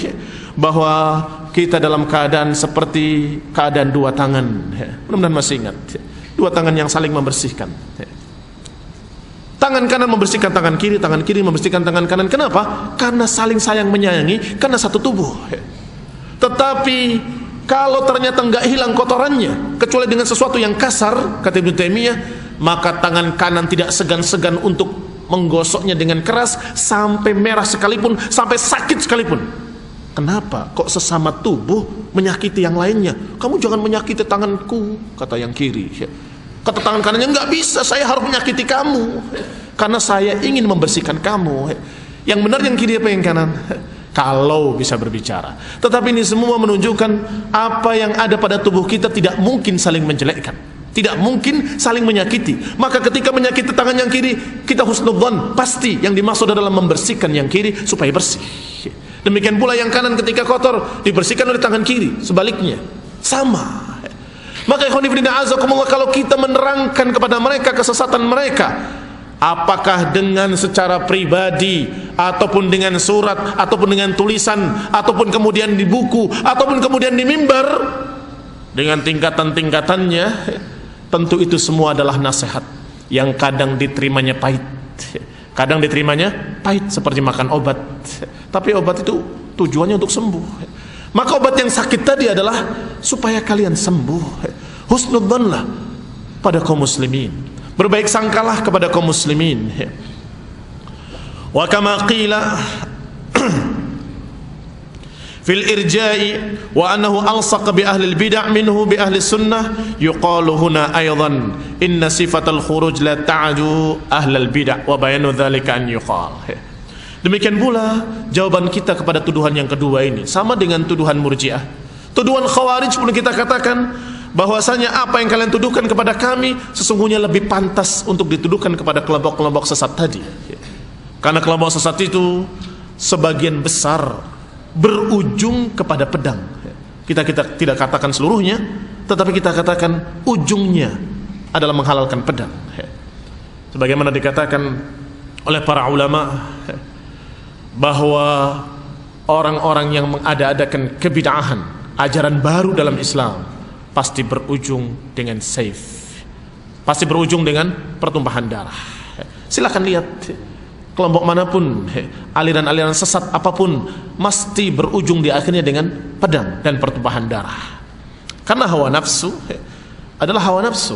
bahwa kita dalam keadaan seperti keadaan dua tangan. Mudah-mudahan masih ingat. Dua tangan yang saling membersihkan. Tangan kanan membersihkan tangan kiri membersihkan tangan kanan. Kenapa? Karena saling sayang menyayangi, karena satu tubuh. Tetapi kalau ternyata enggak hilang kotorannya kecuali dengan sesuatu yang kasar, kata Ibnu Taimiyah, maka tangan kanan tidak segan-segan untuk menggosoknya dengan keras sampai merah sekalipun, sampai sakit sekalipun. Kenapa? Kok sesama tubuh menyakiti yang lainnya? Kamu jangan menyakiti tanganku, kata yang kiri. Kata tangan kanannya, enggak bisa, saya harus menyakiti kamu karena saya ingin membersihkan kamu. Yang benar yang kiri apa yang kanan? Kalau bisa berbicara. Tetapi ini semua menunjukkan apa yang ada pada tubuh kita tidak mungkin saling menjelekkan, tidak mungkin saling menyakiti. Maka ketika menyakiti tangan yang kiri, kita husnudzon, pasti yang dimaksud adalah membersihkan yang kiri supaya bersih. Demikian pula yang kanan ketika kotor dibersihkan oleh tangan kiri, sebaliknya sama. Maka ikhwan fillah azakumullah, kalau kita menerangkan kepada mereka kesesatan mereka, apakah dengan secara pribadi ataupun dengan surat ataupun dengan tulisan ataupun kemudian di buku ataupun kemudian di mimbar, dengan tingkatan-tingkatannya, tentu itu semua adalah nasihat yang kadang diterimanya pahit, kadang diterimanya pahit seperti makan obat. Tapi obat itu tujuannya untuk sembuh. Maka obat yang sakit tadi adalah supaya kalian sembuh. Husnudzonlah pada kaum muslimin, berbaik sangkalah kepada kaum muslimin. Wa kama qila fil irja'i wa annahu alsaq bi ahli al-bid'ah minhu bi ahli sunnah, yuqalu huna aidan inna sifatal khuruj la ta'du ahli al-bid'ah wa bayanu dzalika an yuqal. Demikian pula jawaban kita kepada tuduhan yang kedua ini, sama dengan tuduhan Murji'ah. Tuduhan Khawarij pun kita katakan bahwasanya apa yang kalian tuduhkan kepada kami sesungguhnya lebih pantas untuk dituduhkan kepada kelompok-kelompok sesat tadi. Karena kelompok sesat itu sebagian besar berujung kepada pedang. Kita tidak katakan seluruhnya, tetapi kita katakan ujungnya adalah menghalalkan pedang. Sebagaimana dikatakan oleh para ulama bahwa orang-orang yang mengada-adakan kebid'ahan, ajaran baru dalam Islam, pasti berujung dengan saif, pasti berujung dengan pertumpahan darah. Silakan lihat kelompok manapun, aliran-aliran sesat apapun, mesti berujung di akhirnya dengan pedang dan pertumpahan darah. Karena hawa nafsu adalah hawa nafsu,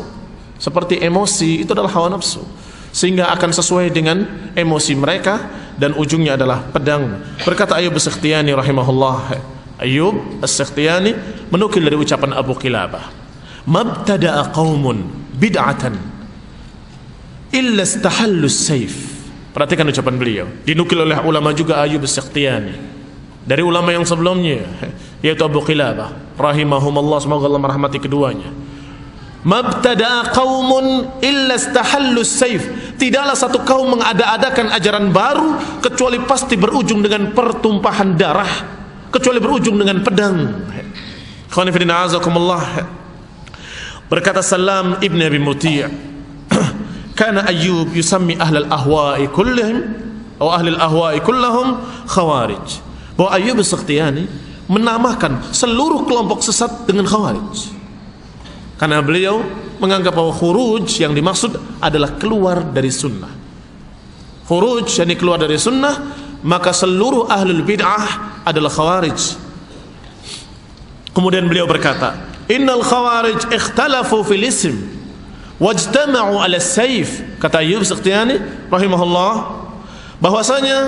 seperti emosi itu adalah hawa nafsu, sehingga akan sesuai dengan emosi mereka dan ujungnya adalah pedang. Berkata Ayyub As-Sakhtiyani rahimahullah, Ayyub As-Sakhtiyani menukil dari ucapan Abu Qilabah, mabtada'a qaumun bid'atan illa istahallu as-sayf. Perhatikan ucapan beliau, dinukil oleh ulama juga Ayyub As-Sakhtiyani dari ulama yang sebelumnya, yaitu Abu Qilabah rahimahumullah, semoga Allah merahmati keduanya. Mabtada'a qaumun illa istahallu as-sayf. Tidaklah satu kaum mengada-adakan ajaran baru kecuali pasti berujung dengan pertumpahan darah, kecuali berujung dengan pedang. Khawani fillah azakumullah. Berkata Salam ibn Abi Muti', kana Ayyub yusammi ahlal ahwa'i kullihim atau ahlil ahwa'i kullahum khawarij. Bahwa Ayyub As-Sakhtiyani menamakan seluruh kelompok sesat dengan khawarij, karena beliau menganggap bahwa khuruj yang dimaksud adalah keluar dari sunnah. Khuruj yang keluar dari sunnah, maka seluruh ahlul bid'ah adalah khawarij. Kemudian beliau berkata, innal khawarij ikhtalafu fil ism wajtama'u ala sayf. Kata Ayyub As-Sakhtiyani rahimahullah, bahwasanya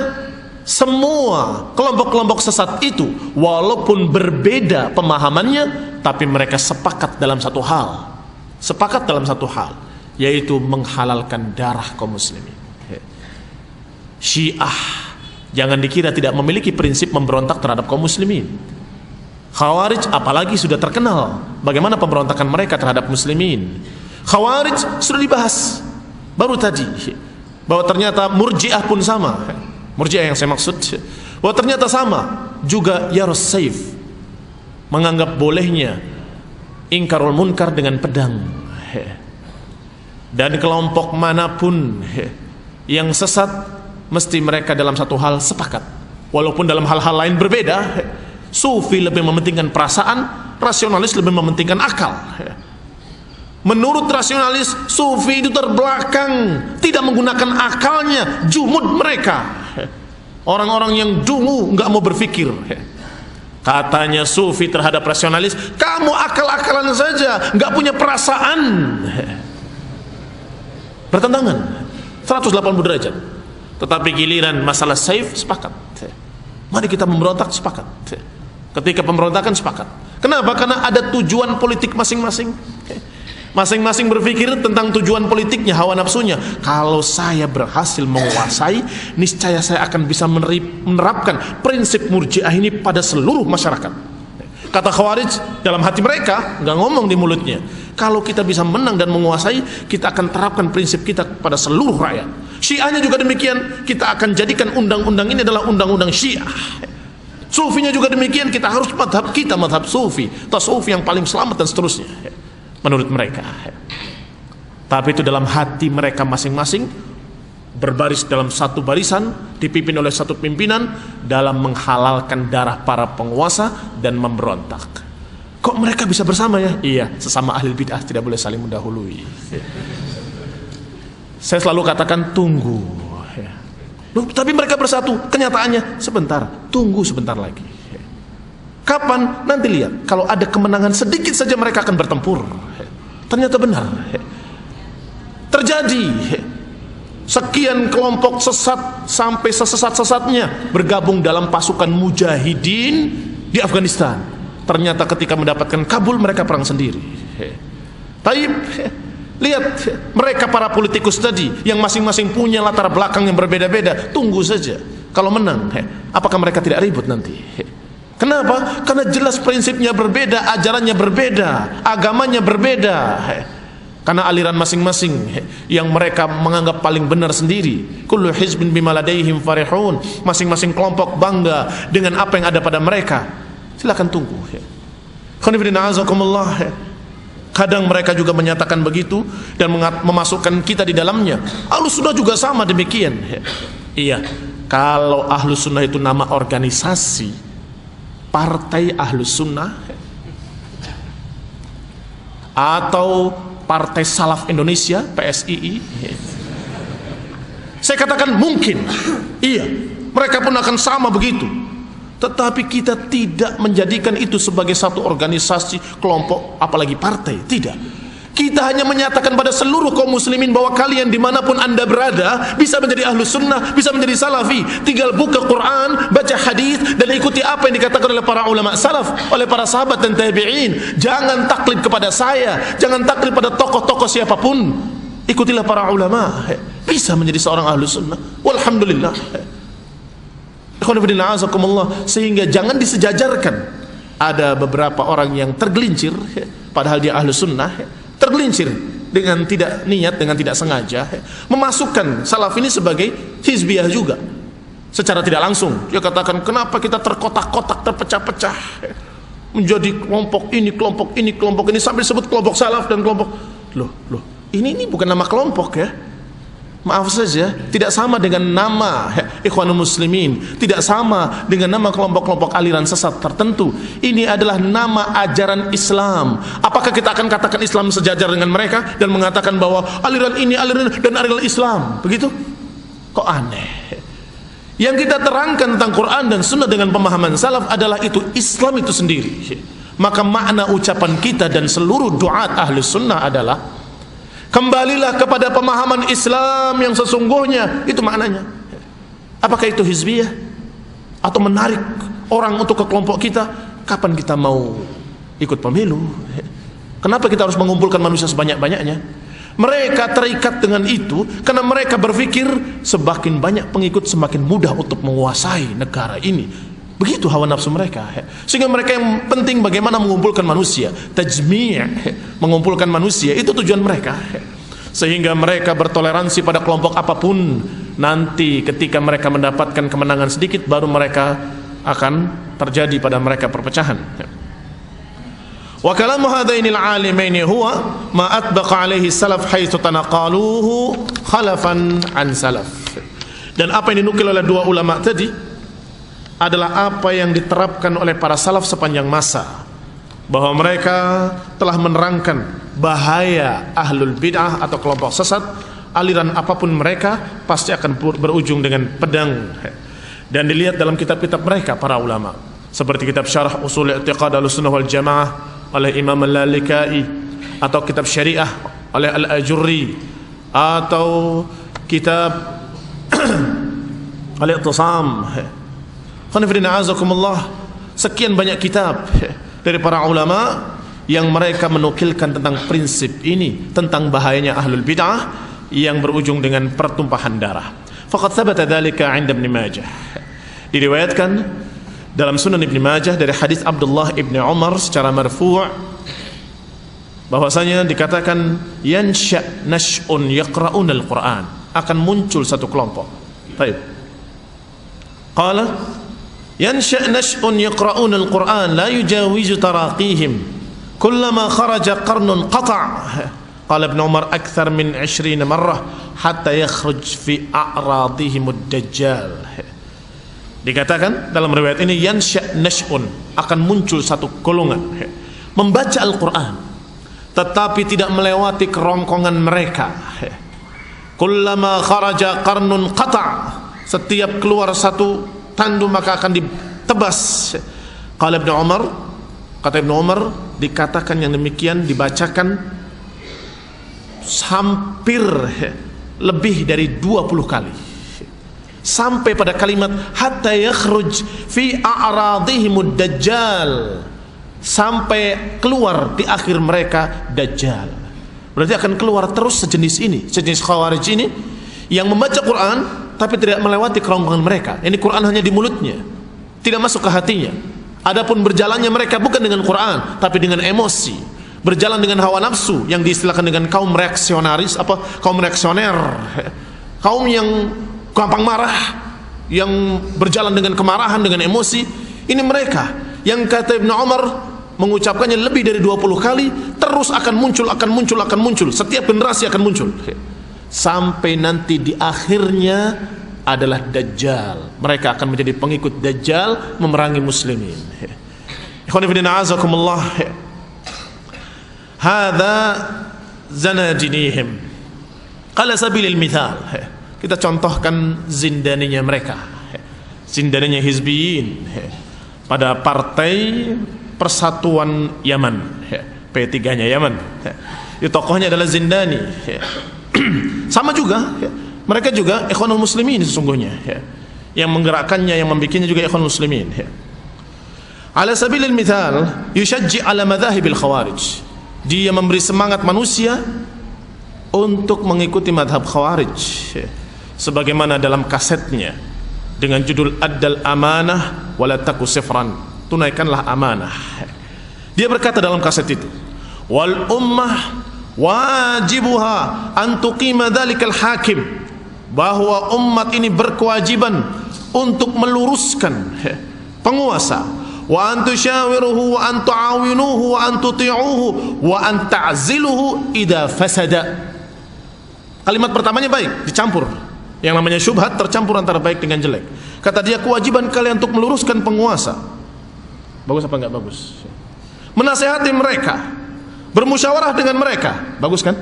semua kelompok-kelompok sesat itu walaupun berbeda pemahamannya, tapi mereka sepakat dalam satu hal, sepakat dalam satu hal, yaitu menghalalkan darah kaum muslimin. Syiah jangan dikira tidak memiliki prinsip memberontak terhadap kaum muslimin. Khawarij apalagi sudah terkenal bagaimana pemberontakan mereka terhadap muslimin. Khawarij sudah dibahas baru tadi, bahwa ternyata Murji'ah pun sama. Murji'ah yang saya maksud, bahwa ternyata sama juga yarus saif, menganggap bolehnya ingkarul munkar dengan pedang. Dan kelompok manapun yang sesat, mesti mereka dalam satu hal sepakat, walaupun dalam hal-hal lain berbeda. Sufi lebih mementingkan perasaan, rasionalis lebih mementingkan akal. Menurut rasionalis, Sufi itu terbelakang, tidak menggunakan akalnya, jumud mereka, orang-orang yang dungu, nggak mau berpikir. Katanya sufi terhadap rasionalis, kamu akal-akalan saja, nggak punya perasaan. Bertentangan 180 derajat. Tetapi giliran masalah saif, sepakat. Mari kita memberontak, sepakat. Ketika pemberontakan, sepakat. Kenapa? Karena ada tujuan politik masing-masing. Masing-masing berpikir tentang tujuan politiknya, hawa nafsunya. Kalau saya berhasil menguasai, niscaya saya akan bisa menerapkan prinsip murjiah ini pada seluruh masyarakat. Kata Khawarij dalam hati mereka, nggak ngomong di mulutnya. Kalau kita bisa menang dan menguasai, kita akan terapkan prinsip kita pada seluruh rakyat. Syiahnya juga demikian, kita akan jadikan undang-undang ini adalah undang-undang Syiah. Sufinya juga demikian, kita harus madhab kita, madhab sufi, tasawuf yang paling selamat dan seterusnya. Menurut mereka. Tapi itu dalam hati mereka masing-masing, berbaris dalam satu barisan, dipimpin oleh satu pimpinan dalam menghalalkan darah para penguasa dan memberontak. Kok mereka bisa bersama ya? Iya, sesama ahli bid'ah tidak boleh saling mendahului. Saya selalu katakan tunggu. Loh, tapi mereka bersatu. Kenyataannya sebentar, tunggu sebentar lagi. Kapan? Nanti lihat. Kalau ada kemenangan sedikit saja mereka akan bertempur. Ternyata benar. Terjadi. Sekian kelompok sesat sampai sesat-sesatnya bergabung dalam pasukan mujahidin di Afghanistan. Ternyata ketika mendapatkan Kabul mereka perang sendiri. Taib, lihat mereka para politikus tadi yang masing-masing punya latar belakang yang berbeda-beda. Tunggu saja. Kalau menang, apakah mereka tidak ribut nanti? Kenapa? Karena jelas prinsipnya berbeda, ajarannya berbeda, agamanya berbeda. Karena aliran masing-masing yang mereka menganggap paling benar sendiri. Kullu hizbin bima ladaihim farihun. Masing-masing kelompok bangga dengan apa yang ada pada mereka. Silakan tunggu. Kadang mereka juga menyatakan begitu dan memasukkan kita di dalamnya. Ahlus Sunnah juga sama demikian. Iya, kalau Ahlus Sunnah itu nama organisasi, Partai Ahlus Sunnah atau Partai Salaf Indonesia, PSII, saya katakan mungkin, iya, mereka pun akan sama begitu. Tetapi kita tidak menjadikan itu sebagai satu organisasi, kelompok, apalagi partai. Tidak. Kita hanya menyatakan pada seluruh kaum muslimin bahwa kalian dimanapun anda berada bisa menjadi Ahlus Sunnah, bisa menjadi Salafi. Tinggal buka Quran, baca hadis dan ikuti apa yang dikatakan oleh para ulama salaf, oleh para sahabat dan tabi'in. Jangan taklid kepada saya, jangan taklid pada tokoh-tokoh siapapun. Ikutilah para ulama. Bisa menjadi seorang Ahlus Sunnah. Walhamdulillah. Sehingga jangan disejajarkan. Ada beberapa orang yang tergelincir padahal dia Ahlus Sunnah, tergelincir dengan tidak niat, dengan tidak sengaja memasukkan salaf ini sebagai hizbiyah juga. Secara tidak langsung dia katakan, kenapa kita terkotak-kotak, terpecah-pecah menjadi kelompok ini, kelompok ini, kelompok ini, sampai disebut kelompok salaf dan kelompok loh ini bukan nama kelompok ya. Maaf saja, tidak sama dengan nama Ikhwanul Muslimin, tidak sama dengan nama kelompok-kelompok aliran sesat tertentu. Ini adalah nama ajaran Islam. Apakah kita akan katakan Islam sejajar dengan mereka dan mengatakan bahwa aliran ini aliran dan aliran Islam? Begitu? Kok aneh? Yang kita terangkan tentang Quran dan Sunnah dengan pemahaman salaf adalah itu Islam itu sendiri. Maka makna ucapan kita dan seluruh duat ahli sunnah adalah kembalilah kepada pemahaman Islam yang sesungguhnya. Itu maknanya. Apakah itu hizbiyah atau menarik orang untuk ke kelompok kita? Kapan kita mau ikut pemilu? Kenapa kita harus mengumpulkan manusia sebanyak-banyaknya? Mereka terikat dengan itu karena mereka berpikir semakin banyak pengikut semakin mudah untuk menguasai negara ini. Begitu hawa nafsu mereka. Sehingga mereka yang penting bagaimana mengumpulkan manusia, tajmi', mengumpulkan manusia, itu tujuan mereka. Sehingga mereka bertoleransi pada kelompok apapun. Nanti ketika mereka mendapatkan kemenangan sedikit, baru mereka akan terjadi pada mereka perpecahan. Wa kalamu hadainil alimaini huwa ma atbaqa alaihi salaf haitsu tanaqaluhu khalafan an salaf. Dan apa yang dinukil oleh dua ulama tadi adalah apa yang diterapkan oleh para salaf sepanjang masa, bahwa mereka telah menerangkan bahaya ahlul bid'ah atau kelompok sesat. Aliran apapun mereka pasti akan berujung dengan pedang. Dan dilihat dalam kitab-kitab mereka para ulama, seperti kitab Syarah Ushul I'tiqad Ahlussunnah wal Jamaah oleh Imam Al-Lalikai, atau kitab Syariah oleh Al-Ajurri, atau kitab Al-I'tisam. Sekian banyak kitab dari para ulama yang mereka menukilkan tentang prinsip ini, tentang bahayanya ahlul bid'ah yang berujung dengan pertumpahan darah. Faqad thabata dzalika 'inda Ibnu Majah. Diriwayatkan dalam Sunan Ibnu Majah dari hadis Abdullah Ibnu Umar secara marfu' bahwasanya dikatakan yansha nash'un yaqra'una al-Qur'an, akan muncul satu kelompok. Baik. Qala yansha nash'un yaqra'una al-Qur'an la yujawizu taraqihim kullama kharaja qarnun qata'. Qala Ibnu Umar akthar min 20 marrah hatta yakhruj fi a'radihim ad-dajjal. Dikatakan dalam riwayat ini yansha nash'un, akan muncul satu golongan membaca Al-Qur'an tetapi tidak melewati kerongkongan mereka. Kullama kharaja qarnun qata', setiap keluar satu tandu maka akan ditebas. Qala Ibnu Umar, kata Ibnu Umar, dikatakan yang demikian dibacakan hampir lebih dari 20 kali, sampai pada kalimat hatta yakhruj fi a'radihimud dajjal, sampai keluar di akhir mereka dajjal. Berarti akan keluar terus sejenis ini, sejenis khawarij ini yang membaca Quran tapi tidak melewati kerongkongan mereka. Ini Quran hanya di mulutnya, tidak masuk ke hatinya. Adapun berjalannya mereka bukan dengan Quran tapi dengan emosi, berjalan dengan hawa nafsu yang diistilahkan dengan kaum reaksionaris, kaum reaksioner, kaum yang gampang marah, yang berjalan dengan kemarahan, dengan emosi. Ini mereka yang kata Ibnu Umar mengucapkannya lebih dari 20 kali, terus akan muncul, akan muncul, akan muncul, setiap generasi akan muncul, sampai nanti di akhirnya adalah Dajjal. Mereka akan menjadi pengikut Dajjal memerangi muslimin. Ikhwan fillah azakumullah, hadza zanadinihim qala sabilil mithal. Kita contohkan zindaninya mereka, zindaninya hizbiyin pada Partai Persatuan Yaman, P3-nya Yaman. Itu tokohnya adalah Zindani. Sama juga, mereka juga ikhwanul muslimin sesungguhnya. Yang menggerakkannya, yang membikinnya juga ikhwanul muslimin. Ala sabilil mithal yushajji ala madhahibil khawarij. Dia memberi semangat manusia untuk mengikuti madhab khawarij, sebagaimana dalam kasetnya dengan judul Addal Amanah wala taku sifran, tunaikanlah amanah. Dia berkata dalam kaset itu, wal ummah wajibuha an tuqima dzalikal hakim, bahwa umat ini berkewajiban untuk meluruskan penguasa, wa an tusyawiruhu wa an tu'awinuhu wa an tuti'uhu wa an ta'ziluhu idza fasada. Kalimat pertamanya baik, dicampur. Yang namanya syubhat tercampur antara baik dengan jelek. Kata dia, kewajiban kalian untuk meluruskan penguasa. Bagus apa enggak bagus? Menasihati mereka, bermusyawarah dengan mereka, bagus kan?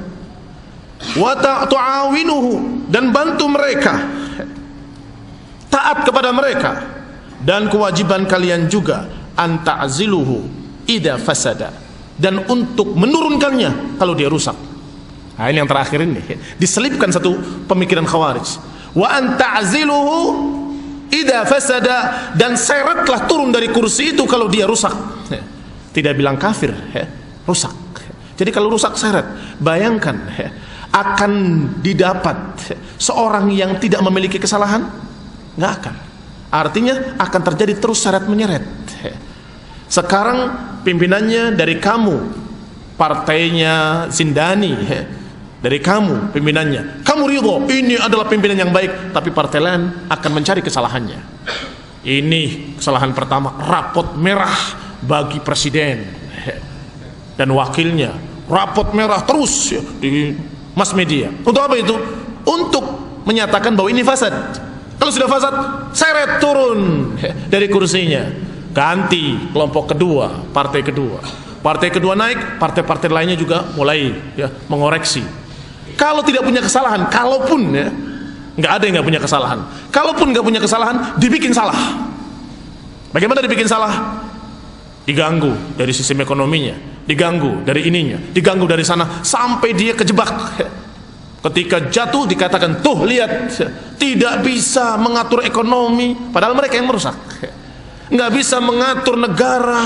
Wa ta'awinuhu, dan bantu mereka, taat kepada mereka. Dan kewajiban kalian juga an ta'ziluhu idza fasada, dan untuk menurunkannya kalau dia rusak. Nah, ini yang terakhir ini diselipkan satu pemikiran khawarij. Wa an ta'ziluhu idza fasada, dan seretlah turun dari kursi itu kalau dia rusak. Tidak bilang kafir, rusak. Jadi kalau rusak seret, bayangkan akan didapat seorang yang tidak memiliki kesalahan? Nggak akan. Artinya akan terjadi terus seret menyeret. Sekarang pimpinannya dari kamu, partainya Zindani, dari kamu pimpinannya, kamu ridho ini adalah pimpinan yang baik, tapi partai lain akan mencari kesalahannya. Ini kesalahan pertama, rapot merah bagi presiden dan wakilnya, rapot merah terus di mass media. Untuk apa itu? Untuk menyatakan bahwa ini fasad. Kalau sudah fasad, seret turun dari kursinya, ganti kelompok kedua, partai kedua. Partai kedua naik, partai-partai lainnya juga mulai mengoreksi. Kalau tidak punya kesalahan, kalaupun nggak ada yang nggak punya kesalahan, kalaupun nggak punya kesalahan, dibikin salah. Bagaimana dibikin salah? Diganggu dari sistem ekonominya, diganggu dari ininya, diganggu dari sana, sampai dia kejebak. Ketika jatuh dikatakan, tuh lihat, tidak bisa mengatur ekonomi, padahal mereka yang merusak. Nggak bisa mengatur negara,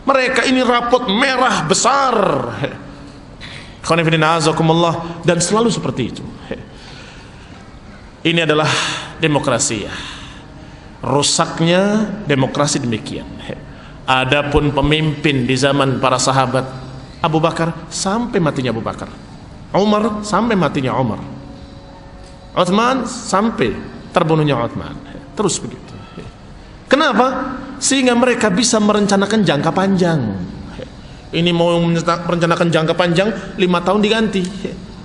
mereka ini rapot merah besar. Dan selalu seperti itu. Ini adalah demokrasi ya. Rusaknya demokrasi demikian. Adapun pemimpin di zaman para sahabat, Abu Bakar sampai matinya Abu Bakar, Umar sampai matinya Umar, Utsman sampai terbunuhnya Utsman. Terus begitu. Kenapa? Sehingga mereka bisa merencanakan jangka panjang. Ini mau merencanakan jangka panjang 5 tahun diganti.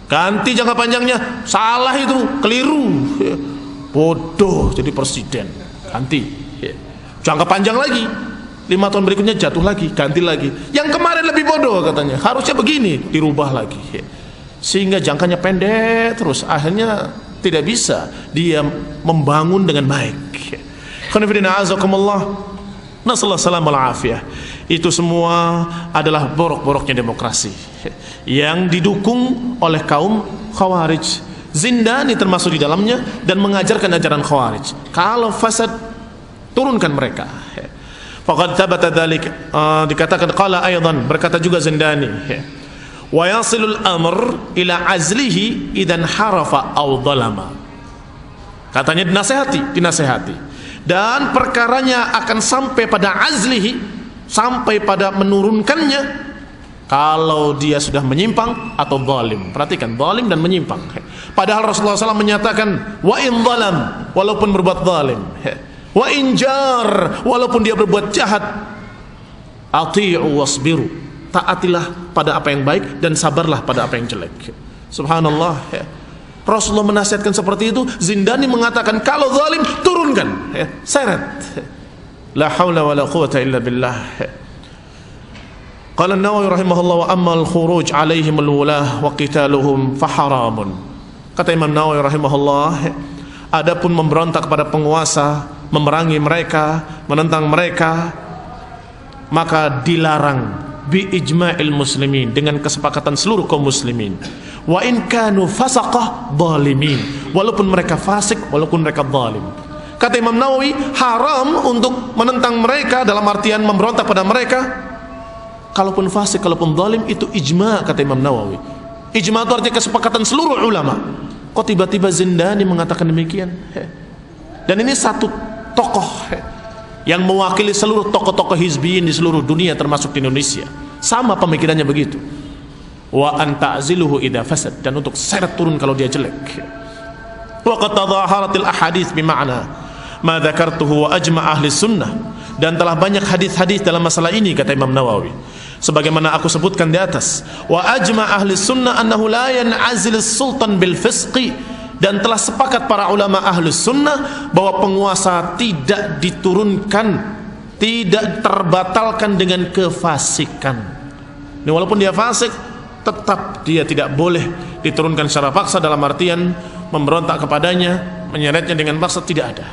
Ganti jangka panjangnya, salah itu, keliru, bodoh jadi presiden, ganti. Jangka panjang lagi, 5 tahun berikutnya jatuh lagi, ganti lagi. Yang kemarin lebih bodoh katanya, harusnya begini, dirubah lagi. Sehingga jangkanya pendek terus, akhirnya tidak bisa dia membangun dengan baik. Nasallahu salamul afiyah. Itu semua adalah borok-boroknya demokrasi yang didukung oleh kaum Khawarij. Zindani termasuk di dalamnya dan mengajarkan ajaran Khawarij. Kalau fasad, turunkan mereka. Faqad thabata dzalik, dikatakan qala aidan, berkata juga Zindani, wa yasilul amr ila azlihi idan harafa aw dhalama. Katanya dinasehati. Dan perkaranya akan sampai pada azlihi, sampai pada menurunkannya kalau dia sudah menyimpang atau zalim. Perhatikan, zalim dan menyimpang. Padahal Rasulullah SAW menyatakan wa in zalam, walaupun berbuat zalim, wa in jar, walaupun dia berbuat jahat, ati'u wasbiru, taatilah pada apa yang baik dan sabarlah pada apa yang jelek. Subhanallah. Rasulullah menasihatkan seperti itu. Zindani mengatakan kalau zalim turunkan, seret. La haula wala quwata illa billah. Qala an-Nawawi rahimahullah, wa amma al-khuruj alaihim al-wulah wa qitaluhum fa haramun. Kata Imam Nawawi rahimahullah, adapun memberontak kepada penguasa, memerangi mereka, menentang mereka, maka dilarang bi ijma'il muslimin, dengan kesepakatan seluruh kaum muslimin. Wa in kanu fasaqah zalimin, walaupun mereka fasik, walaupun mereka zalim. Kata Imam Nawawi, haram untuk menentang mereka dalam artian memberontak pada mereka, kalaupun fasik, kalaupun zalim. Itu ijma', kata Imam Nawawi. Ijma' itu artinya kesepakatan seluruh ulama. Kok tiba-tiba Zindani mengatakan demikian? Dan ini satu tokoh yang mewakili seluruh tokoh-tokoh hizbiyin di seluruh dunia, termasuk di Indonesia. Sama pemikirannya begitu. Wa an ta'ziluhu idza fasad, dan untuk seret turun kalau dia jelek. Wa qad tadhaharatil ahadits bi ma'na ma dzakartuhu wa ajma' ahli sunnah, dan telah banyak hadis-hadis dalam masalah ini, kata Imam Nawawi, sebagaimana aku sebutkan di atas. Wa ajma' ahli sunnah annahu la yan'azil sultan bil fisqi, dan telah sepakat para ulama ahli sunnah bahwa penguasa tidak diturunkan, tidak terbatalkan dengan kefasikan. Ini walaupun dia fasik, tetap dia tidak boleh diturunkan secara paksa, dalam artian memberontak kepadanya, menyeretnya dengan paksa, tidak ada.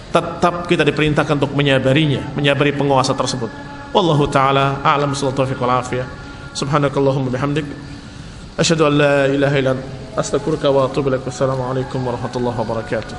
Tetap kita diperintahkan untuk menyabarinya, menyabari penguasa tersebut. Wallahu ta'ala a'lam, sallallahu taufiq wal afiyah. Subhanakallahumma bihamdik, asyhadu an la ilaha illa anta, astaghfiruka wa atubu ilaik. Wassalamu alaikum warahmatullahi wabarakatuh.